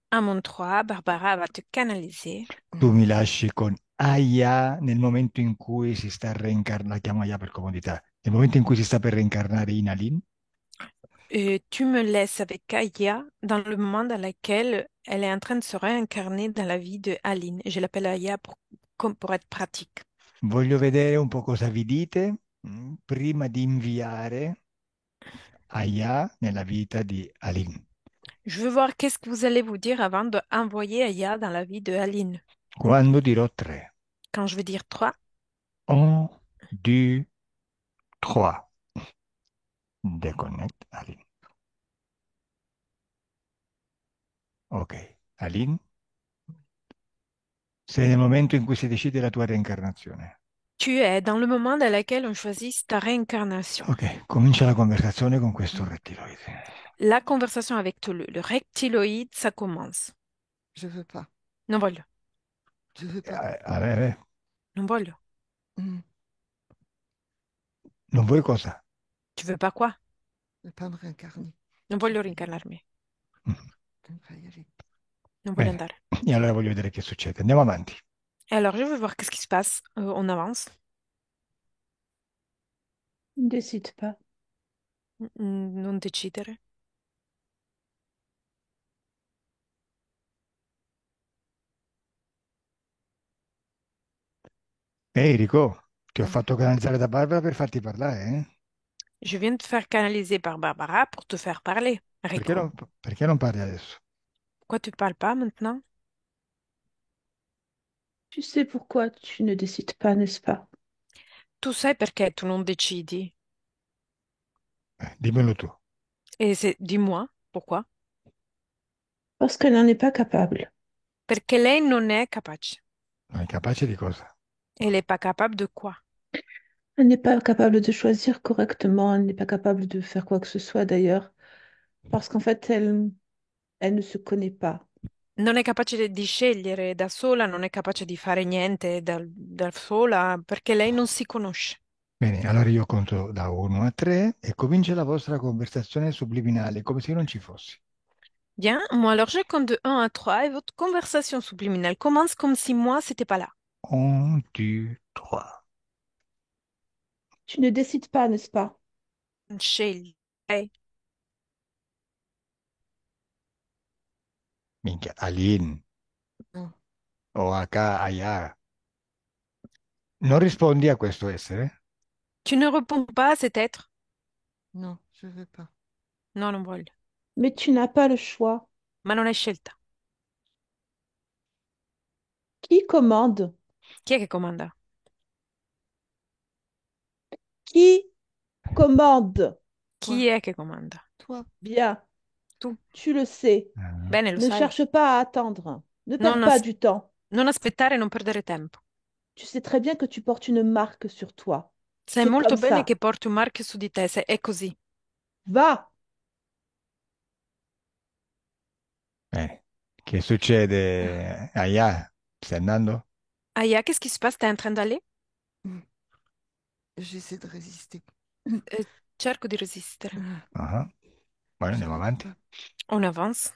À mon 3, Barbara va te canaliser. Tu Mm. mi lasci con Aya nel momento in cui si sta reincarnando, la chiamo Aya per comodità, nel momento in cui si sta per reincarnare in Aline. Et tu me laisses avec Aya dans le moment dans lequel elle est en train de se réincarner dans la vie de Aline. Je l'appelle Aya pour être pratique. Voglio vedere un po' cosa vi dite prima di inviare Aya nella vita di Aline. Je veux voir qu'est-ce que vous allez vous dire avant d'envoyer Aya dans la vie de Aline. Quando dirò 3. Quand je vais dire 3, 1, 2, 3. Deconnect Aline. Ok, Aline, sei nel momento in cui si decide la tua reincarnazione. tu es dans le moment dans lequel on choisit ta réincarnation. Ok, comincia la conversazione con questo Mm. rettiloide. La conversation avec le reptiloïde, ça commence. Je veux pas. Non voglio, Je veux pas. Vabbè, non voglio. Mm. non vuoi cosa? Tu veux pas quoi? Ne pas me réincarner. Non voglio reincarnarmi, Mm. Je ne pas y aller. non voglio Bene, andare. e allora voglio vedere che succede. Andiamo avanti. Et alors, je veux voir qu'est-ce qui se passe. On avance. Ne décide pas. Non decidere. Enrico, ti ho Ah, fatto canalizzare da Barbara per farti parlare, eh? Je viens de te faire canaliser par Barbara pour te faire parler, Perché Rico. non parli adesso? Pourquoi tu parles pas maintenant? Tu sais pourquoi tu ne décides pas, n'est-ce pas? Tu sai perché tu non decidi? Dimmelo tu. Et c'est, dis-moi, pourquoi? Parce qu'elle n'en est pas capable. Perché lei non è capace. Non è capace di cosa? Elle est pas capable de quoi? Elle n'est pas capable de choisir correctement. Elle n'est pas capable de faire quoi que ce soit d'ailleurs. Parce qu'en fait, elle ne se connaît pas. Non è capace di scegliere da sola, non è capace di fare niente da sola perché lei non si conosce. Bene, allora io conto da 1 a 3 e comincia la vostra conversazione subliminale, come se io non ci fossi. Bien, moi alors je compte de 1 à 3 et votre conversation subliminale commence comme si moi c'était pas là. 1, 2, 3. Tu ne décides pas, n'est-ce pas? Scegli. Lei. Minchia, Aline, non, OH, Aya. Non rispondi a questo essere? Tu ne réponds pas à cet être? non, je veux pas. No, non voglio. Mais tu n'as pas le choix. Ma non hai scelta. Qui commande? Chi è che comanda? Qui commande? Toi, Chi è che comanda? toi, Bien, Tu. tu le sais. Bene, lo Ne sai. cherche pas à attendre. Ne perds Non, pas du temps. non aspettare e non perdere tempo. Tu sais très bien que tu portes une marque sur toi. Sai C'est molto comme bene che ça. porti un marchio su di te, è così. Va! Bene. Che succede? Aya, stai andando? Aya, qu'est-ce qui se passe? T'es en train d'aller? mm, j'essaie de résister. Cerco di resistere. Ah, Bueno, andiamo J'arrive avanti. pas. On avance.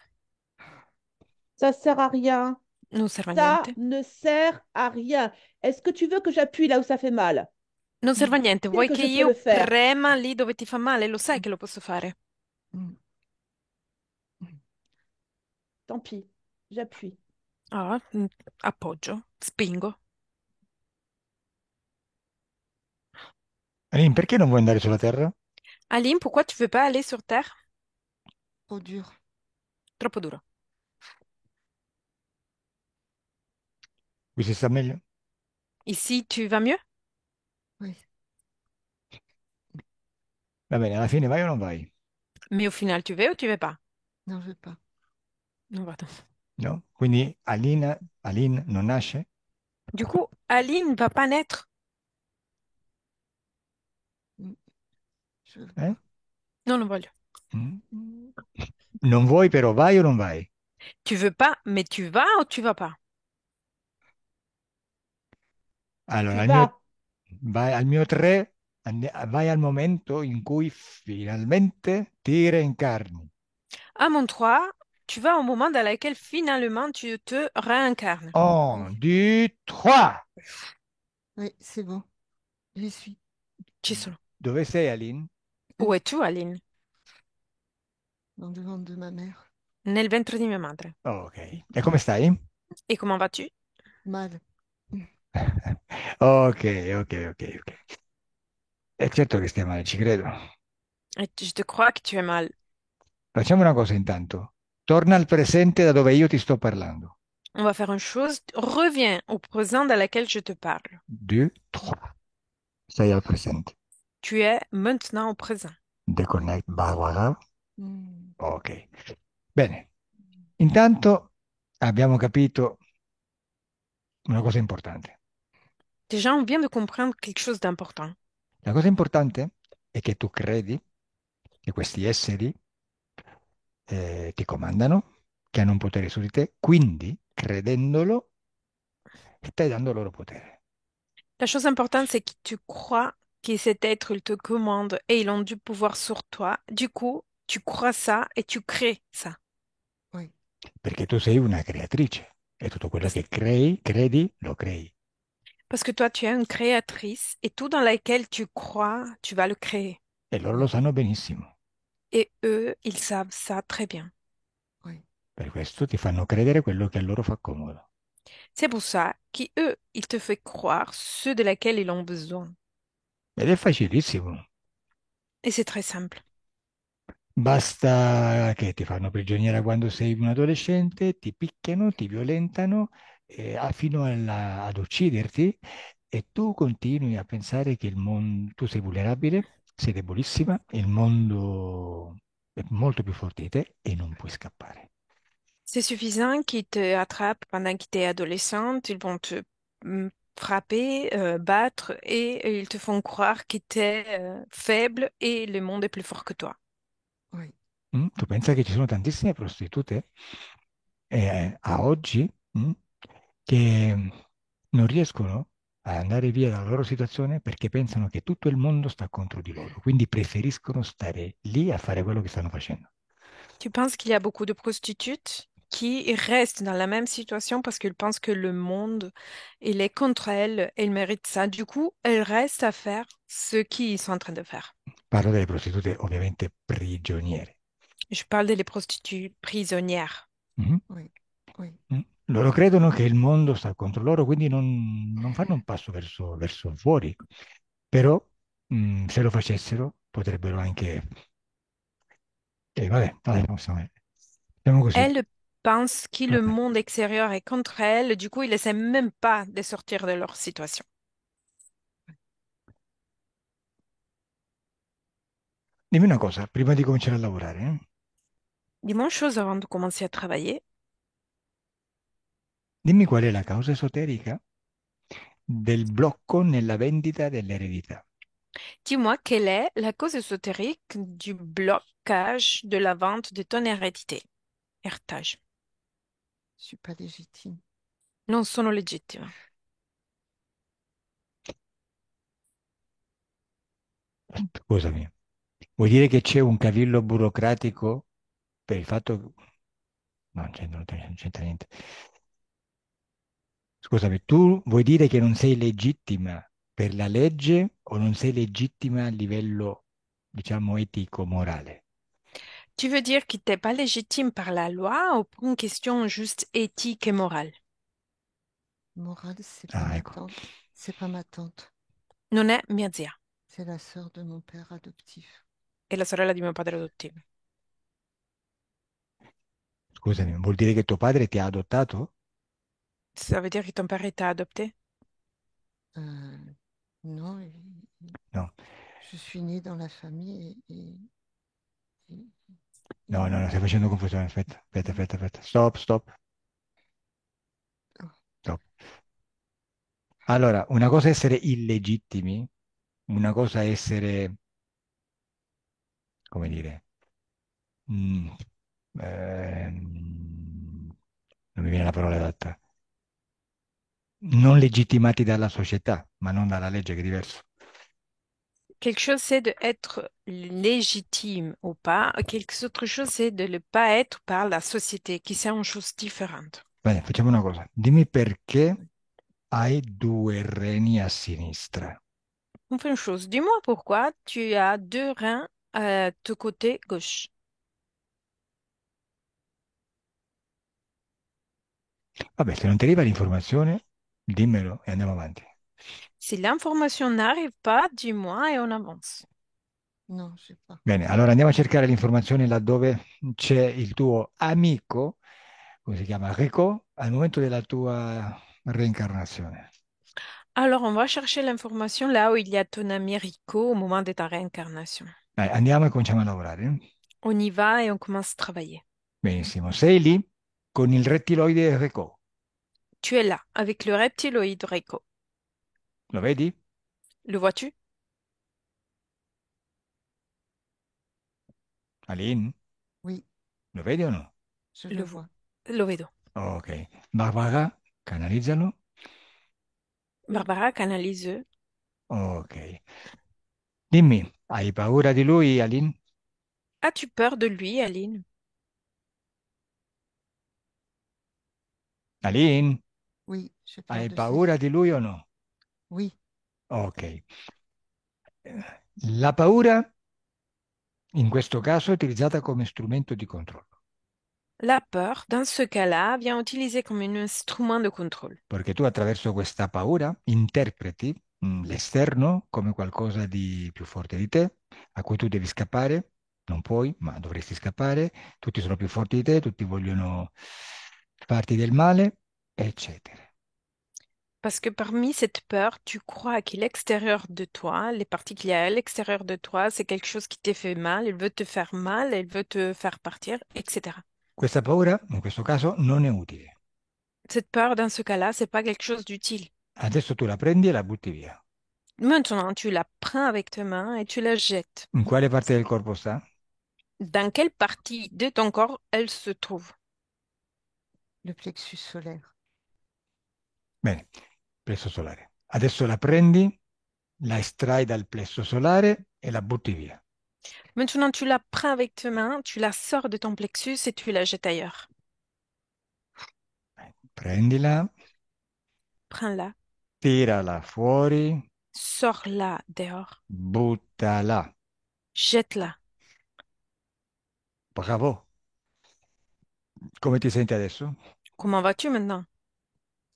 Ça sert à rien. Non serve a Ça niente. ne sert à rien. Est-ce que tu veux que j'appuie là où ça fait mal? Non serve a niente, Dire vuoi que che je peux le io faire. prema lì dove ti fa male? Lo sai che lo posso fare. Mm. Mm. Tant pis, j'appuie. Ah, appoggio, spingo. Aline, perché non vuoi andare sulla Terra? Aline, pourquoi tu veux pas aller sur Terre? Trop dur. Troppo duro. Qui si sta meglio? Ici, tu vas mieux? Oui. Va bene, alla fine vai o non vai? Mais au final, tu veux ou tu veux pas? Non, je veux pas. Non, vado. No? Quindi Aline non nasce? Du coup, Aline va pas naître. Mm. Je veux Eh? pas. Non, non voglio. Mm. Non vuoi però, vai o non vai? Tu veux pas, mais tu vas ou tu vas pas? Allora, Tu vas. vai al mio 3, vai al momento in cui finalmente ti reincarni. À mon 3, tu vas au moment dans lequel finalement tu te réincarnes. Oui, 1, 2, 3. oui, c'est bon. J'y suis. Ci sono. Dove sei, Aline? Où es-tu, Aline? Dans le ventre de ma mère. Nel ventre di mia madre. Ok. E come stai? Et comment vas-tu? Mal. Mm. Ok, ok, ok, ok. È certo che stai male, ci credo. Et je te crois que tu es mal. Facciamo una cosa intanto. Torna al presente da dove io ti sto parlando. On va faire une chose. Reviens au présent dans lequel je te parle. 2, 3. Sei al presente. Tu es maintenant au présent. Deconnect Bhagavad. Mm. Ok. Bene. Intanto abbiamo capito una cosa importante. Déjà, on vient de comprendre quelque chose d'important. La cosa importante è che tu credi che questi esseri ti comandano, che hanno un potere su di te, quindi credendolo stai dando loro potere. La chose importante, c'est que tu crois que cet être, il te commande et ils ont du pouvoir sur toi. Du coup, tu crois ça et tu crées ça. Oui, Perché tu sei una creatrice e tutto quello Parce, che credi, lo crei. parce que toi, tu es une créatrice et tout dans lequel tu crois, tu vas le créer. E loro lo oui, sanno benissimo. Et eux, ils savent ça très bien. oui. Per questo ti fanno credere quello che a loro fa comodo. C'est pour ça qu'eux, ils te font croire ceux de laquelle ils ont besoin. Ed è facilissimo. Et c'est très simple. Basta che ti fanno prigioniera quando sei un adolescente, ti picchiano, ti violentano fino ad ucciderti e tu continui a pensare che il mondo, tu sei vulnerabile, sei debolissima, il mondo è molto più forte di te e non puoi scappare. C'est suffisant qu'ils te attrapent pendant que tu es adolescente. Ils vont te frapper, battre et ils te font croire que tu es faible et le monde est plus fort que toi. Oui. Tu pensa che ci sono tantissime prostitute a oggi che non riescono ad andare via dalla loro situazione perché pensano che tutto il mondo sta contro di loro, quindi preferiscono stare lì a fare quello che stanno facendo. Tu penses qu'il y a beaucoup de prostituées qui restent dans la même situation parce qu'elles pensent que le monde, il est contre elles, elles méritent ça. Du coup, elles restent à faire ce qu'ils sont en train de faire. Parlo delle prostitute ovviamente prigioniere. Je parle des prostituées prisonnières. Mhm. Oui, oui, Loro credono che il mondo sta contro loro, quindi non fanno un passo verso fuori, però se lo facessero potrebbero anche... vabbè, siamo così. Elles pensent que le Vabbè. monde extérieur est contre elles. Du coup, ils essaient même pas de sortir de leur situation. Dimmi una cosa, prima di cominciare a lavorare, Dis-moi une chose avant de commencer à travailler. dimmi qual è la causa esoterica del blocco nella vendita dell'eredità. Dis-moi quelle est la cause ésotérique du blocage de la vente de ton hérédité, héritage. je suis pas légitime. Non sono legittima. Scusami, vuol dire che c'è un cavillo burocratico per il fatto... No, non c'entra niente. Scusami, tu vuoi dire che non sei legittima per la legge o non sei legittima a livello, diciamo, etico-morale? Tu veux dire qu'il t'es pas légitime par la loi ou pour une question juste éthique et morale? Morale, c'est pas Ah, ma ecco. tante. C'est pas ma tante. Non è mia zia, C'est la sœur de mon père adoptif. è la sorella di mio padre adottivo. Scusami, vuol dire che tuo padre ti ha adottato? Ça veut dire que ton père t'a adopté? Euh, non, No, je suis née dans la famille et no, no, non. no, stai facendo confusione. Aspetta, aspetta, aspetta, aspetta. Stop, stop, Oh, stop. Allora, una cosa è essere illegittimi, una cosa è essere, come dire, mm, non mi viene la parola adatta, non legittimati dalla società, ma non dalla legge, che è diverso. Quelque chose, c'est d'être légitime ou pas. Quelque autre chose, c'est de ne pas être par la société, qui c'est une chose différente. Bene, facciamo una cosa. Dimmi perché hai due reni a sinistra. On fait une chose. Dis-moi pourquoi tu as deux reins à ton côté gauche. Vabbè, se non ti arriva l'informazione, dimmelo e andiamo avanti. Si l'information n'arrive pas, dis-moi et on avance. non, je sais pas. Bene, allora andiamo a cercare l'informazione laddove c'è il tuo amico, come si chiama, Rico, al momento della tua reincarnazione. Alors, on va chercher l'information là où il y a ton ami Rico au moment de ta réincarnation. Dai, andiamo e cominciamo a lavorare. On y va et on commence à travailler. Benissimo, sei lì con il rettiloide Rico, Tu es là, avec le reptiloïde Rico. lo vedi? Le vois-tu? Aline, Oui, lo vedi o no? je Le, le vo- vois. lo vedo. Ok, Barbara, canalizzalo. Barbara canalise. Ok, dimmi, hai paura di lui, Aline? As-tu peur de lui, Aline? Aline, Oui, j'ai peur hai de ses paura yeux. di lui o no? Oui, Ok. La paura in questo caso è utilizzata come strumento di controllo, La peur, dans ce cas-là, vient utiliser comme un instrument de contrôle. perché tu attraverso questa paura interpreti l'esterno come qualcosa di più forte di te, a cui tu devi scappare, non puoi, ma dovresti scappare, tutti sono più forti di te, tutti vogliono farti del male, eccetera. Parce que parmi cette peur, tu crois que l'extérieur de toi, les parties qu'il y a à l'extérieur de toi, c'est quelque chose qui t'est fait mal, il veut te faire mal, il veut te faire partir, etc. Questa paura, in questo caso, non è utile. Cette peur, dans ce cas-là, c'est pas quelque chose d'utile. Adesso tu la prendi e la butti via. Maintenant, tu la prends avec tes mains et tu la jettes. In quale parte del corpo sta? Dans quelle partie de ton corps elle se trouve? le plexus solaire. Bene, plesso solare. Adesso la prendi, la estrai dal plesso solare e la butti via. Maintenant, tu la prends avec tes mains, tu la sors de ton plexus et tu la jettes ailleurs. Prendila, Prends-la, tirala fuori, sors-la dehors, buttala. jette-la. Bravo. Come ti senti adesso? Comment vas-tu maintenant?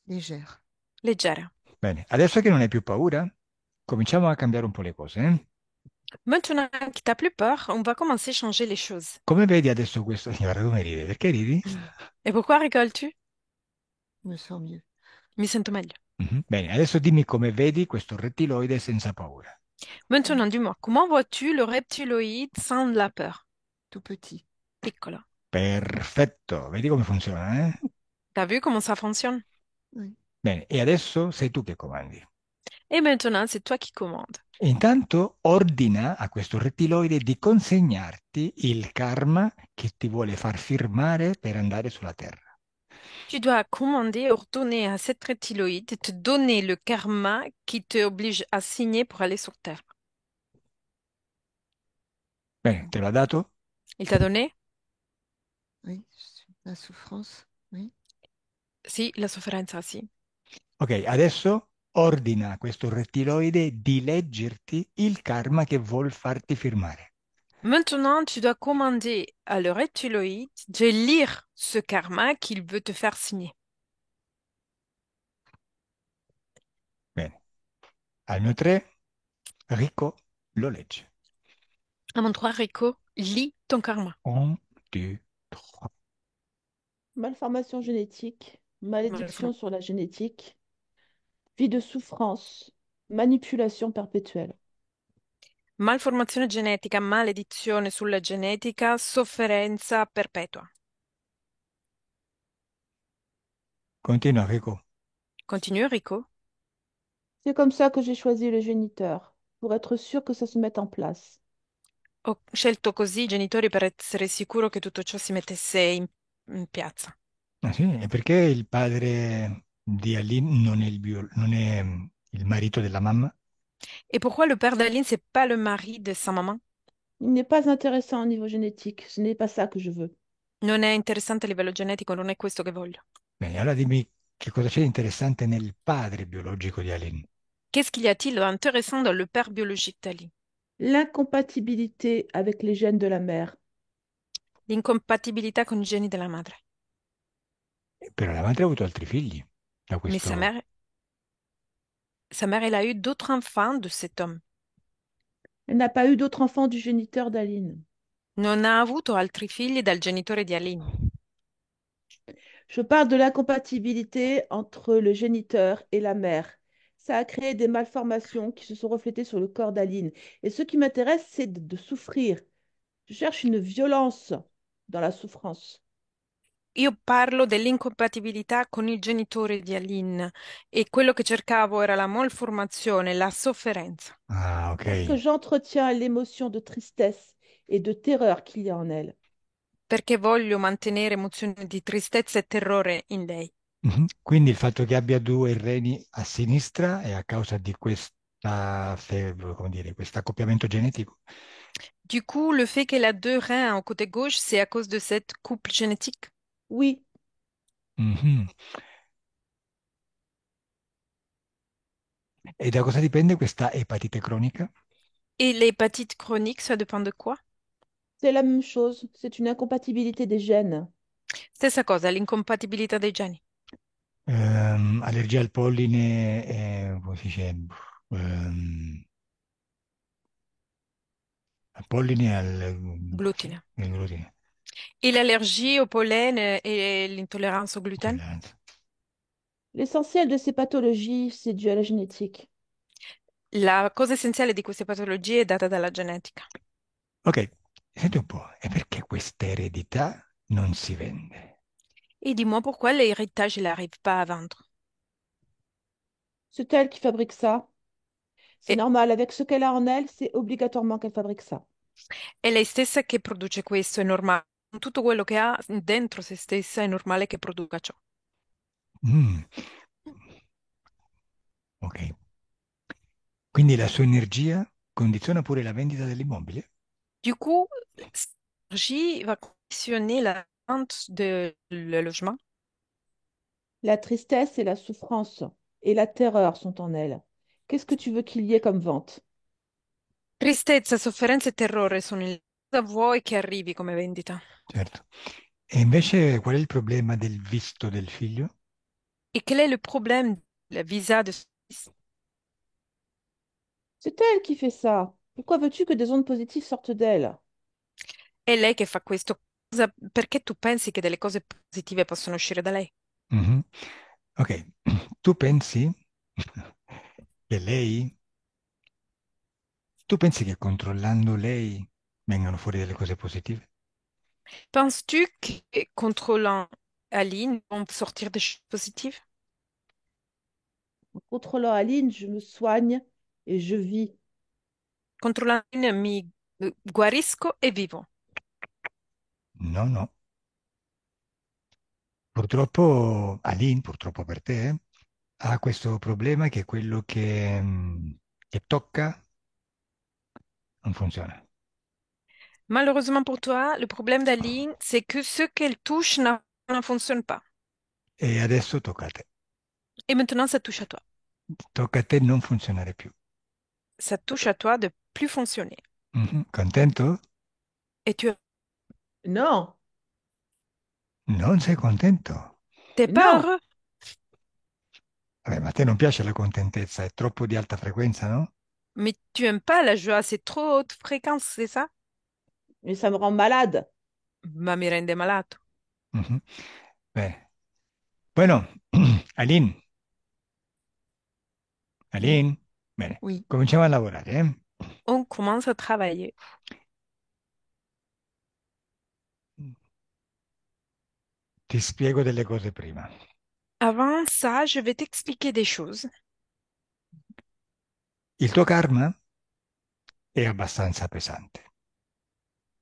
Légère. Leggera. Bene, adesso che non hai più paura, cominciamo a cambiare un po' le cose. Maintenant que t'as plus peur, on va commencer à changer les choses. Come vedi adesso questo? Guarda come ride, perché ridi? Et pourquoi rigoles-tu? Je me sens mieux. Mi sento meglio. Mhm. Bene, adesso dimmi come vedi questo rettiloide senza paura. Maintenant, dis-moi, comment vois-tu le reptiloïde sans la peur? Tout petit. Piccolo. Perfetto, vedi come funziona, eh? T'as vu comment ça fonctionne? Oui. Bene, e adesso sei tu che comandi. Et maintenant, c'est toi qui commandes. E intanto ordina a questo rettiloide di consegnarti il karma che ti vuole far firmare per andare sulla Terra. Tu dois commander, ordonner à cette reptiloïde de te donner le karma qui te oblige à signer pour aller sur Terre. Bene, te l'ha dato? Il t'a donné? Oui, la souffrance. Oui. Sì, la sofferenza, sì. Ok, adesso ordina a questo rettiloide di leggerti il karma che vuol farti firmare. Maintenant, tu dois commander à le reptiloïde de lire ce karma qu'il veut te faire signer. Bene. Al mio 3, Rico lo legge. À mon 3, Rico, lis ton karma. 1, 2, 3. Malformation génétique, malédiction Malform- sur la génétique, vie de souffrance, manipulation perpétuelle. Malformazione genetica, maledizione sulla genetica, sofferenza perpetua. Continua, Rico. Continue, Rico. C'est comme ça que j'ai choisi le géniteur, pour être sûr que ça se mette en place. Ho scelto così i genitori per essere sicuro che tutto ciò si mettesse in piazza. Ah, sì? E perché il padre di Aline non è il marito della mamma? Et pourquoi le père d'Aline, c'est pas le mari de sa maman? Il n'est pas intéressant au niveau génétique, ce n'est pas ça que je veux. Non è interessante a livello genetico, non è questo che voglio. Bene, allora dimmi che cosa c'è di interessante nel padre biologico di Aline. Qu'est-ce qu'il y a-t-il d'intéressant dans le père biologique d'Aline? L'incompatibilité avec les gènes de la mère. L'incompatibilità con i geni della madre. Però la madre ha avuto altri figli da Mais questo. sa mère, elle a eu d'autres enfants de cet homme. Elle n'a pas eu d'autre enfant du géniteur d'Aline. Non ha avuto altri figli dal genitore di Aline. Je parle de l'incompatibilité entre le géniteur et la mère. Ça a créé des malformations qui se sont reflétées sur le corps d'Aline. Et ce qui m'intéresse, c'est de souffrir. Je cherche une violence dans la souffrance. Io parlo dell'incompatibilità con il genitore di Aline e quello che cercavo era la malformazione, la sofferenza, Ah, ok. Parce que j'entretiens l'émotion de tristesse et de terreur qu'il y a en elle. perché voglio mantenere emozioni di tristezza e terrore in lei. Mhm. Quindi il fatto che abbia due reni a sinistra è a causa di come dire, questo accoppiamento genetico. Du coup, le fait qu'elle a deux reins au côté gauche, c'est à cause de cette couple génétique. Oui, Mhm. E da cosa dipende questa epatite cronica? Et l'hépatite chronique, ça dépend de quoi? c'est la même chose. C'est une incompatibilité des gènes. Stessa cosa, l'incompatibilità dei geni. Allergia al polline, come si dice? Ehm, al polline e Glutine. al glutine. Et l'allergie au pollen et l'intolérance au gluten? Intolleranza. L'essentiel de ces pathologies, c'est dû à la génétique. La cosa essenziale di queste patologie è data dalla genetica. Ok, senti un po', e perché questa eredità non si vende? Et dis-moi pourquoi l'héritage, il n'arrive pas à vendre. C'est elle qui fabrique ça. C'est E normal. Avec ce qu'elle a en elle, c'est obligatoirement qu'elle fabrique ça. è lei stessa che produce questo, è normale. Con tutto quello che ha dentro se stessa è normale che produca ciò. Mm, ok, quindi la sua energia condiziona pure la vendita dell'immobile? Du coup, cette énergie va conditionner la vente de le logement. La tristesse et la souffrance et la terreur sont en elle. Qu'est-ce que tu veux qu'il y ait comme vente? Tristezza, sofferenza e terrore sono il cosa vuoi che arrivi come vendita. Certo. E invece qual è il problema del visto del figlio? Et quel est le problème de la visa de ce fils? C'est elle qui fait ça. Pourquoi veux-tu que des ondes positives sortent d'elle? È lei che fa questo. Perché tu pensi che delle cose positive possono uscire da lei? Mhm. Ok, tu pensi che lei, tu pensi che controllando lei vengano fuori delle cose positive? Penses-tu que contrôlant Aline vont sortir des choses positives? En contrôlant Aline, je me soigne et je vis. Controllant Aline, mi guarisco e vivo. No, no. Purtroppo Aline, purtroppo per te, ha questo problema che è quello che tocca non funziona. Malheureusement pour toi, le problème d'Aline, c'est que ce qu'elle touche ne fonctionne pas. E adesso tocca a te. Et maintenant, ça touche à toi. tocca a te non funzionare più. Ça touche à toi de plus fonctionner. Mhm. Contento? Et tu Non, Non sei contento? t'es pas non, heureux. Vabbè, ma a te non piace la contentezza, è troppo di alta frequenza, no? Mais tu aimes pas la joie, c'est trop haute fréquence, c'est ça? mais ça me rend malade. Ma mi rende malato. Mhm. Bene. Bueno, Aline, Oui, Aline, bene, oui, cominciamo a lavorare, eh? On commence à travailler. Ti spiego delle cose prima. Avant ça, je vais t'expliquer des choses. Il tuo karma è abbastanza pesante.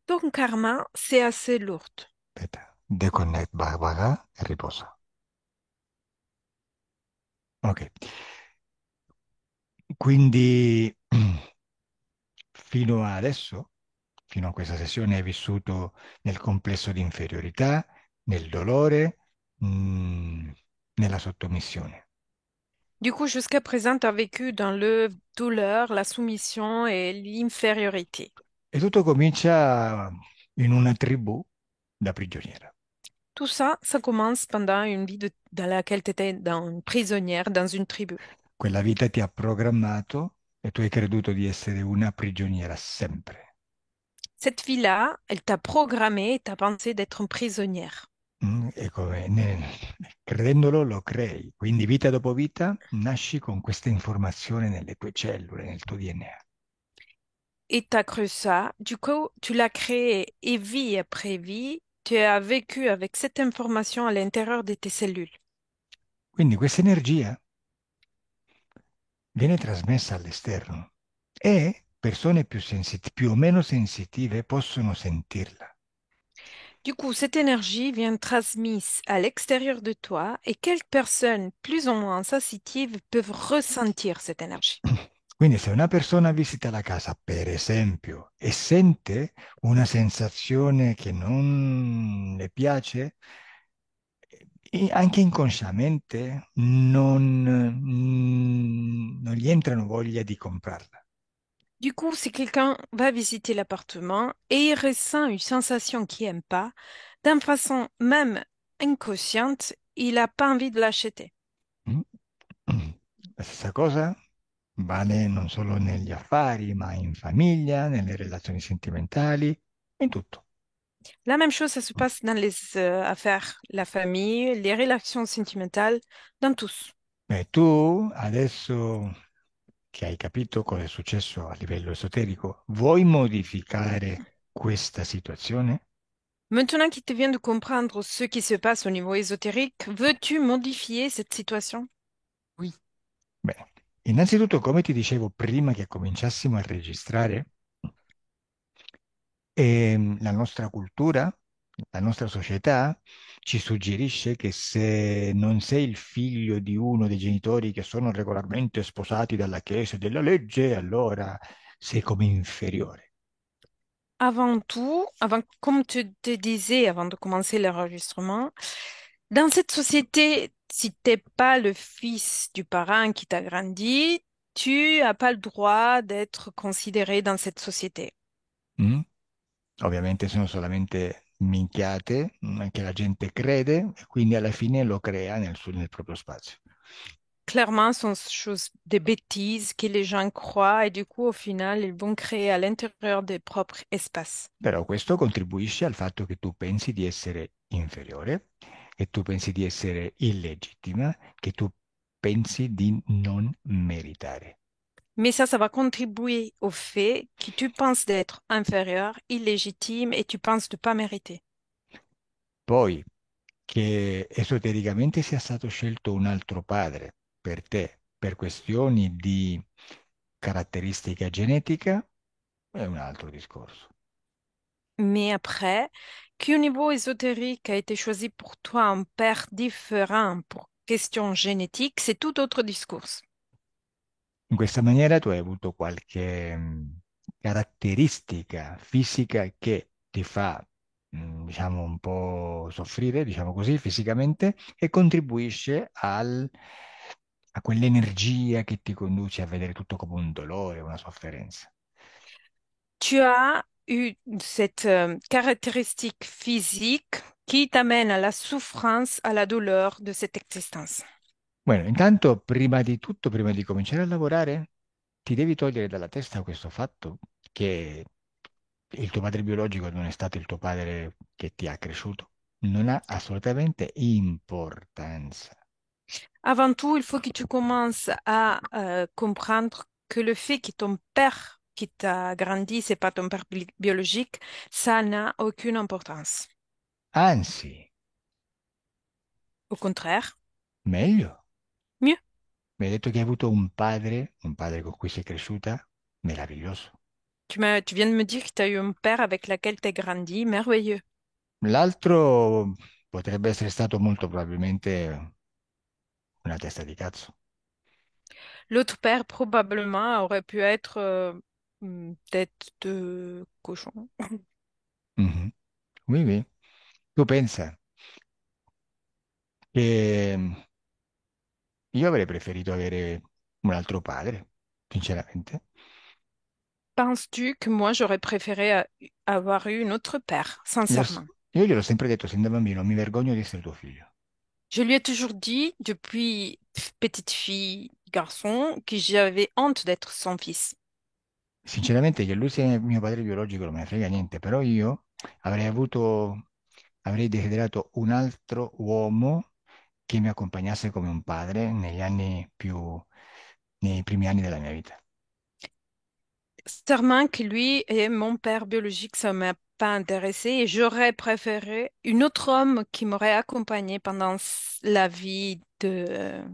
Ton karma, c'est assez lourd. Aspetta, deconnect Barbara e riposa. Ok, quindi fino a adesso, fino a questa sessione, hai vissuto nel complesso di inferiorità, nel dolore, nella sottomissione. Du coup, jusqu'à présent, tu as vécu dans le douleur, la soumission et l'infériorité. E tutto comincia in una tribù da prigioniera. Tout ça, ça commence pendant une vie dans laquelle tu étais prisonnière dans une tribu. Quella vita ti ha programmato e tu hai creduto di essere una prigioniera sempre. Cette vie-là, elle t'a programmé et t'as pensé d'être une prisonnière. E credendolo lo crei. Quindi vita dopo vita nasci con questa informazione nelle tue cellule, nel tuo DNA. Et tu as cru ça. Du coup, tu l'as créé et vie après vie, tu as vécu avec cette information à l'intérieur de tes cellules. Quindi questa energia viene trasmessa all'esterno e persone più o meno sensitive possono sentirla. Du coup, cette énergie vient transmise à l'extérieur de toi et quelques personnes plus ou moins sensitives peuvent ressentir cette énergie. Quindi se una persona visita la casa, per esempio, e sente una sensazione che non le piace, anche inconsciamente non gli entrano voglia di comprarla. Du coup, si quelqu'un va visiter l'appartement et il ressent une sensation qu'il n'aime pas, d'une façon même inconsciente, il n'a pas envie de l'acheter. Mm? La stessa cosa vale non solo negli affari, ma in famiglia, nelle relazioni sentimentali, in tutto. La même chose, ça se passe dans les affaires, la famille, les relations sentimentales, dans tous. Beh, tu adesso che hai capito cosa è successo a livello esoterico, vuoi modificare questa situazione? Maintenant qu'il te vient de comprendre ce qui se passe au niveau ésotérique, veux-tu modifier cette situation? oui, Beh, innanzitutto, come ti dicevo prima che cominciassimo a registrare, la nostra cultura, la nostra società ci suggerisce che se non sei il figlio di uno dei genitori che sono regolarmente sposati dalla Chiesa e della legge, allora sei come inferiore. Avant tout, comme tu te disais avant de commencer l'enregistrement, dans cette société, si t'es pas le fils du parent qui t'a grandi, tu n'as pas le droit d'être considéré dans cette société. Mm? Ovviamente sono solamente minchiate, che la gente crede e quindi alla fine lo crea nel proprio spazio. Clairement, ce sont choses, des bêtises que les gens croient et du coup, au final, ils vont créer à l'intérieur des propres espaces. Però questo contribuisce al fatto che tu pensi di essere inferiore, che tu pensi di essere illegittima, che tu pensi di non meritare. Mais ça va contribuer au fait que tu penses d'être inférieur, illégitime et tu penses de pas mériter. Poi, che esotericamente sia stato scelto un altro padre per te per questioni di caratteristica genetica, è un altro discorso. Mais après, qu'au niveau ésotérique a été choisi pour toi un père différent pour question génétique, c'est tout autre discours. In questa maniera tu hai avuto qualche caratteristica fisica che ti fa, diciamo, un po' soffrire, diciamo così, fisicamente e contribuisce a quell'energia che ti conduce a vedere tutto come un dolore, una sofferenza. Tu as eu cette caractéristique physique qui t'amène à la souffrance, à la douleur de cette existence. Bueno, intanto, prima di tutto, prima di cominciare a lavorare, ti devi togliere dalla testa questo fatto che il tuo padre biologico non è stato il tuo padre che ti ha cresciuto. Non ha assolutamente importanza. Avant tout, il faut que tu commences à comprendre que le fait que ton père qui t'a grandi, c'est pas ton père biologique, ça n'a aucune importance. Anzi, Au contraire, meglio. mieux. Mi hai detto che hai avuto un padre con cui sei cresciuta, meraviglioso. Tu viens de me dire que tu as eu un père avec lequel tu as grandi, merveilleux. L'altro potrebbe essere stato molto probabilmente una testa di cazzo. L'autre père probablement aurait pu être tête de cochon. Mhm. Oui, oui. Tu pensa che io avrei preferito avere un altro padre, sinceramente. Penses-tu que moi j'aurais préféré avoir eu un autre père, Io, sincèrement? io gliel'ho sempre detto sin da bambino, mi vergogno di essere tuo figlio. Je lui ai toujours dit, depuis petite fille, garçon, que j'avais honte d'être son fils. Sinceramente, che lui sia mio padre biologico non me ne frega niente, però io avrei desiderato un altro uomo che mi accompagnasse come un padre nei primi anni della mia vita. Sincèrement que lui et mon père biologique, ça m'a pas intéressé et j'aurais préféré un autre homme qui m'aurait accompagné pendant la vie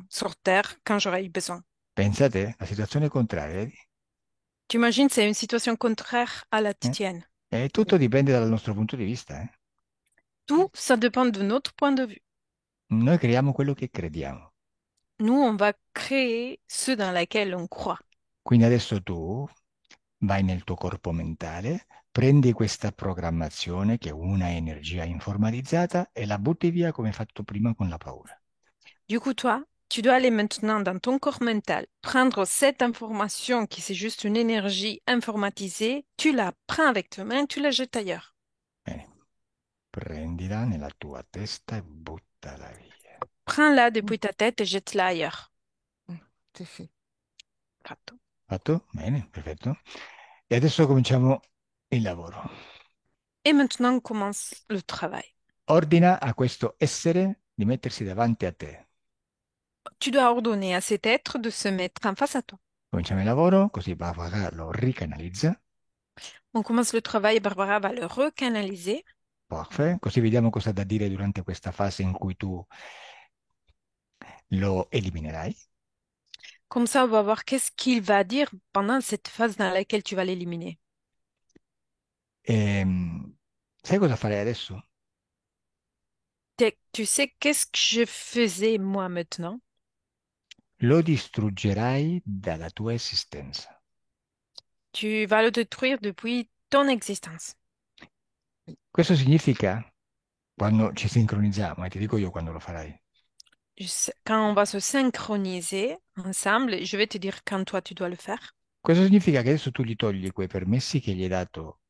sur Terre quand j'aurais eu besoin. Pensate, la situazione contraria, vedi? Tu imagines, c'est une situation contraire à la Eh? tienne. E tutto dipende dal nostro punto di vista, eh? Tout, ça dépend de notre point de vue. Noi creiamo quello che crediamo. Nous, on va créer ce dans lequel on croit. Quindi adesso tu vai nel tuo corpo mentale, prendi questa programmazione che è una energia informatizzata e la butti via come hai fatto prima con la paura. Du coup, toi, tu dois aller maintenant dans ton corps mental, prendre cette information qui c'est juste une énergie informatisée, tu la prends avec tes mains, tu la jettes ailleurs. Bene, prendila nella tua testa e buttala via. Prends-la Mm, depuis ta tête et jette-la ailleurs. mm, c'est fait. Fatto. Fatto? Bene, perfetto. E adesso cominciamo il lavoro. Et maintenant on commence le travail. Ordina a questo essere di mettersi davanti a te. Tu dois ordonner à cet être de se mettre en face à toi. Cominciamo il lavoro, così Barbara lo ricanalizza. On commence le travail et Barbara va le recanaliser. Parfait. Così vediamo cosa ha da dire durante questa fase in cui tu lo eliminerai. Comme ça, on va voir qu'est-ce qu'il va dire pendant cette phase dans laquelle tu vas l'éliminer. Sai cosa farei adesso? Tu sais qu'est-ce que je faisais moi maintenant? Lo distruggerai dalla tua esistenza. Tu vas le détruire depuis ton existence. Questo significa, quando ci sincronizziamo, e ti dico io quando lo farai, Quand on va se synchroniser ensemble, je vais te dire quand toi tu dois le faire. questo significa che adesso tu gli togli quei permessi che gli hai dato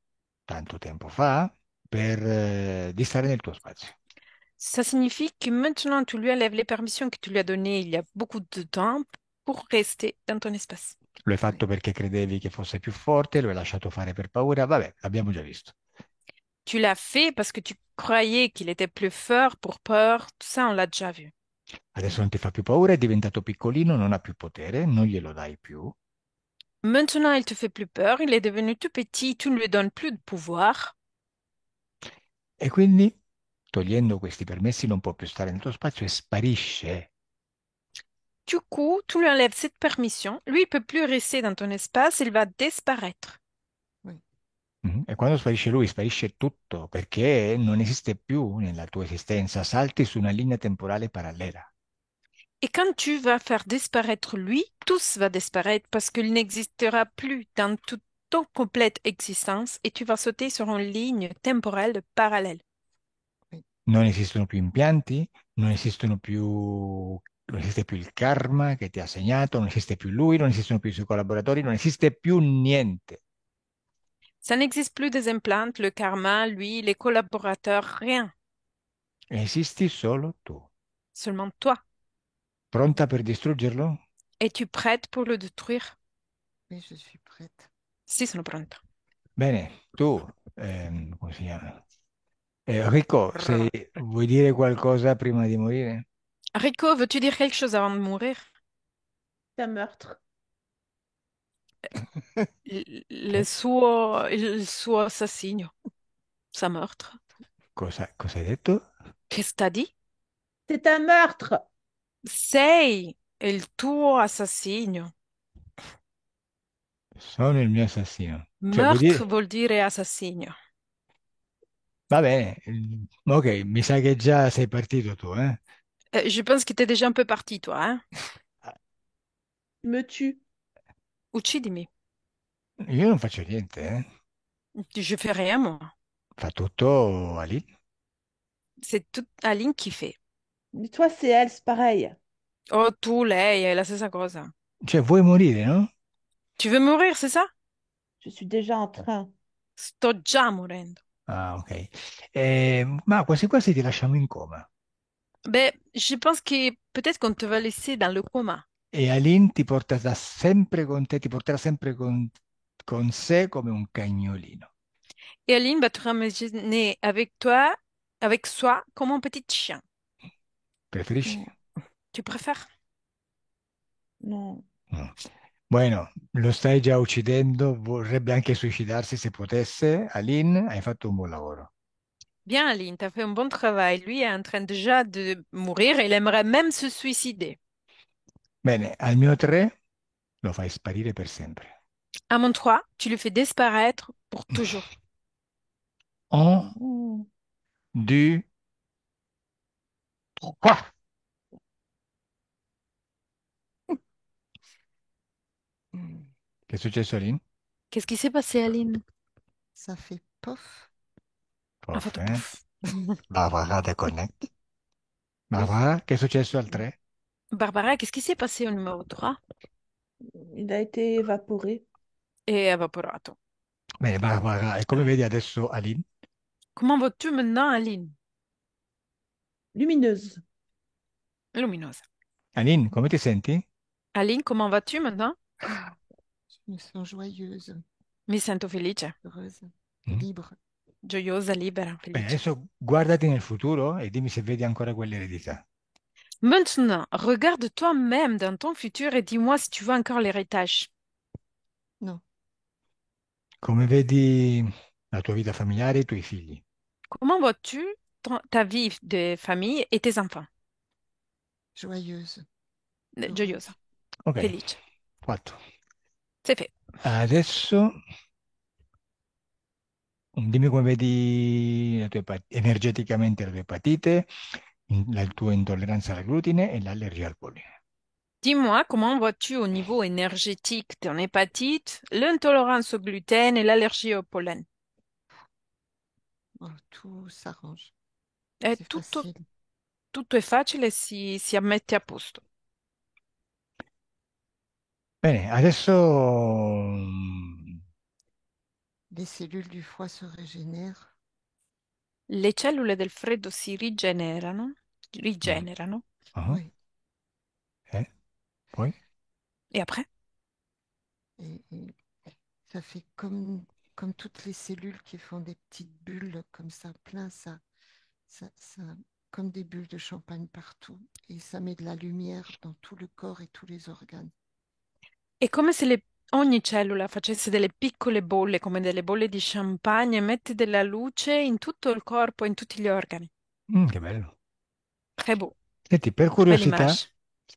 tanto tempo fa di stare nel tuo spazio. Ça signifie que maintenant tu lui enlèves les permissions que tu lui as données il y a beaucoup de temps pour rester dans ton espace. Lo hai fatto perché credevi che fosse più forte, lo hai lasciato fare per paura, vabbè, l'abbiamo già visto. Tu l'as fait parce que tu croyais qu'il était plus fort pour peur. Tout ça, on l'a déjà vu. Adesso non ti fa più paura, è diventato piccolino, non ha più potere, non glielo dai più. Maintenant, il te fait plus peur. Il est devenu tout petit. Tu ne lui donnes plus de pouvoir. E quindi, togliendo questi permessi, non può più stare nel tuo spazio e sparisce. Du coup, tu lui enlèves cette permission. Lui, il peut plus rester dans ton espace. Il va disparaître. Oui. Mhm. E quando sparisce lui, sparisce tutto, perché non esiste più nella tua esistenza, salti su una linea temporale parallela. Et quand tu vas faire disparaître lui, tout va disparaître parce qu'il n'existera plus dans toute ton complète existence et tu vas sauter sur une ligne temporelle parallèle. Oui. Non esistono più impianti, non esistono più Non esiste più il karma che ti ha segnato, non esiste più lui, non esistono più i suoi collaboratori, non esiste più niente. Ça n'existe plus des implants, le karma, lui, les collaborateurs, rien. Esisti solo tu. Seulement toi. Pronta per distruggerlo? Es-tu prête pour le détruire? Oui, je suis prête. Sì, sono pronta. Bene, tu, come si chiama? Enrico, se Brr. vuoi dire qualcosa prima di morire? Rico, veux-tu dire quelque chose avant de mourir? C'est un meurtre. Ok. Il suo assassinio, sa meurtre. Cosa hai detto? Qu'est-ce que t'as dit? C'est un meurtre. Sei il tuo assassino. Sono il mio assassino. Cioè, vuoi Meurtre dire? vuol dire assassino. Va bene, ok, mi sa che già sei partito tu, eh? Je pense que t'es déjà un peu parti, toi, hein? Me tue. Uccidimi. Io non faccio niente, eh? Je fais rien, moi. Fa tutto Ali. C'est toute Aline qui fait. Mais toi, c'est elle, c'est pareil. Oh, tu, lei, è la stessa cosa. Cioè, vuoi morire, no? Tu veux mourir, c'est ça? Je suis déjà en train. Sto già morendo. Ah, ok. Ma quasi quasi ti lasciamo in coma. Ben, je pense que peut-être qu'on te va laisser dans le coma. E Aline ti porta sempre con te, ti porterà sempre con sé come un cagnolino. Et Aline va te ramener avec toi, avec soi, comme un petit chien. Preferisci? Non, Tu préfères? non. Mm. Bueno, lo stai già uccidendo, vorrebbe anche suicidarsi se potesse. Aline, hai fatto un buon lavoro. Bien, Aline, t'as fait un bon travail. Lui est en train déjà de mourir. Il aimerait même se suicider. Bene, al mio 3 lo fai sparire per sempre. À mon 3, tu le fais disparaître pour toujours. Un, Mm. deux, trois. Hmm. Che è successo, Aline? Qu'est-ce qui s'est passé, Aline? Ça fait pof. En fait, Prof, eh? pouf. Barbara, te connect. Oui, Barbara, che è successo al 3? Barbara, qu'est-ce qui s'est passé au numéro 3? il a été évaporé. Et evaporato. Bene, Barbara, e come vedi adesso Aline? Comment vas-tu maintenant, Aline? Lumineuse. Lumineuse. Aline, come ti senti? Aline, comment vas-tu maintenant? Je me sens joyeuse, Mi sento felice, heureuse, Mm. libre. gioiosa, libera, Bene, felice. adesso guardati nel futuro e dimmi se vedi ancora quell'eredità. Maintenant, regarde toi-même dans ton futur et dis-moi si tu veux encore l'héritage. Non, Come vedi la tua vita familiare e i tuoi figli? Comment vois-tu ta vie de famille et tes enfants? joyeuse, Gioiosa, heureuse. Ok, felice. fatto. C'est fait. Adesso dimmi come vedi energeticamente la tua epatite, la tua intolleranza al glutine e l'allergia al polline. Dis-moi, comment vois-tu au niveau énergétique ton hépatite, l'intolérance au gluten et l'allergie au pollen? Oh, tout s'arrange. È C'est tutto, facile. tutto è facile, si ammette a posto. Bene, adesso Les cellules du foie se régénèrent. Le cellule del freddo si mm, rigenerano, ah, Oui. poi e après? Et ça fait comme toutes les cellules qui font des petites bulles comme ça, plein, ça, comme des bulles de champagne partout. Et ça met de la lumière dans tout le corps et tous les organes. È come se ogni cellula facesse delle piccole bolle, come delle bolle di champagne, e mette della luce in tutto il corpo, in tutti gli organi. che bello. Très beau, Senti, belle image.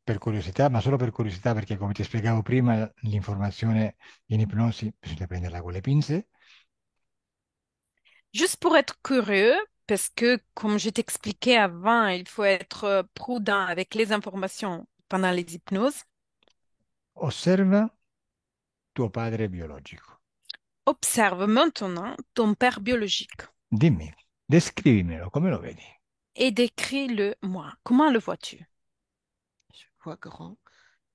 per curiosità, ma solo per curiosità, perché come ti spiegavo prima, l'informazione in ipnosi bisogna prenderla con le pinze. Juste pour être curieux, parce que comme je t'expliquais avant, il faut être prudent avec les informations pendant les hypnoses. Osserva tuo padre biologico. Observe maintenant ton père biologique Dimmi, descrivimelo, come lo vedi? et décris-le moi. Comment le vois-tu? fois grand,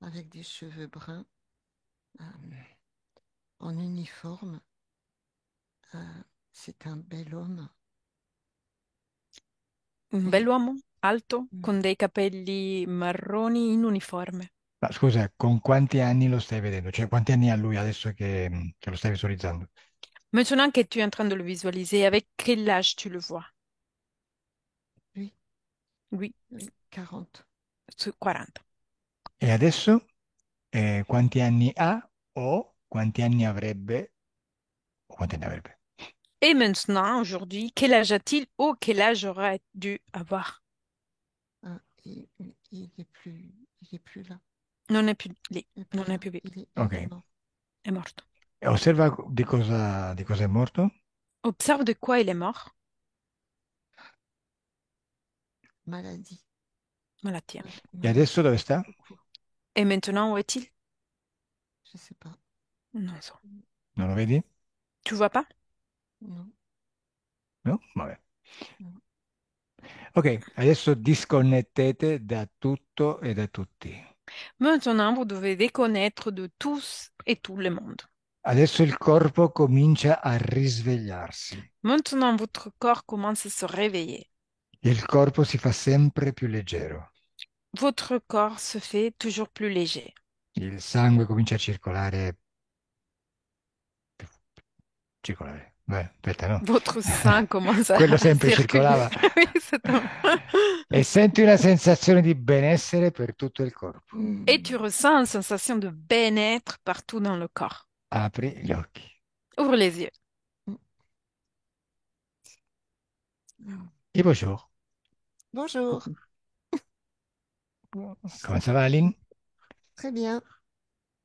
avec des cheveux bruns, euh, en uniforme. Euh, c'est un bel homme. Un Et, bell'uomo alto mm, con dei capelli marroni in uniforme. Ma scusa, con quanti anni lo stai vedendo? Cioè, quanti anni ha lui adesso che lo stai visualizzando? Maintenant que tu es en train de le visualiser, avec quel âge tu le vois? lui, Lui, 40. su 40. E adesso quanti anni ha o quanti anni avrebbe o quanti anni avrebbe? Et maintenant, aujourd'hui, quel âge a-t-il ou quel âge aurait dû avoir? Ah, il est plus là. Non è più lì, Il est plus non è là. più vivo, Ok. Il est mort. è morto. E osserva di cosa è morto. Observe de quoi il est mort. Maladie. Malattia. E adesso Maladie. dove sta? Au cou. Et maintenant, où est-il? Je sais pas. Non so. Non lo vedi? Tu vois pas? Non, No? Vabbè. non. Ok, adesso disconnettete da tutto e da tutti. Maintenant, vous devez déconnaître de tous et tout le monde. Adesso il corpo comincia a risvegliarsi. Maintenant, votre corps commence à se réveiller. Il corpo si fa sempre più leggero. Votre corps se fait toujours plus léger. Il sangue comincia a circolare. Circolare. Beh, aspetta, no. Votre sang commence à Quello sempre circuler. circolava. Oui, c'est un- E senti una sensazione di benessere per tutto il corpo. Et tu ressens une sensation de bien-être partout dans le corps. Apri gli occhi. Ouvre les yeux. E bonjour. Bonjour. Come ça va, Aline? Très bien.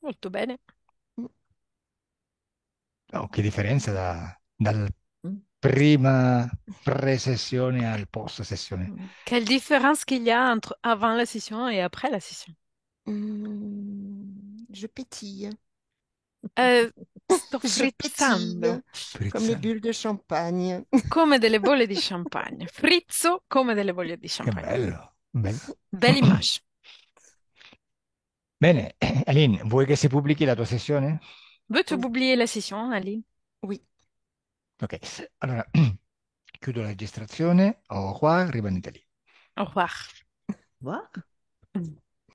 Molto bene. Oh, che differenza dalla prima pre-sessione al post-sessione. Quelle différence qu'il y a entre avant la session et après la session? Je pétille. Sto Je frizzando pétille comme les Frizzante. bulles de champagne. come delle bolle di champagne. Frizzo come delle bolle di Che champagne. bello, bello. Belle image. Bene, Aline, vuoi che si pubblichi la tua sessione? Veux-tu Oui. oublier la session, Aline? Oui. Ok, allora chiudo la registrazione. Au revoir, rimanete lì. Au revoir. Voir?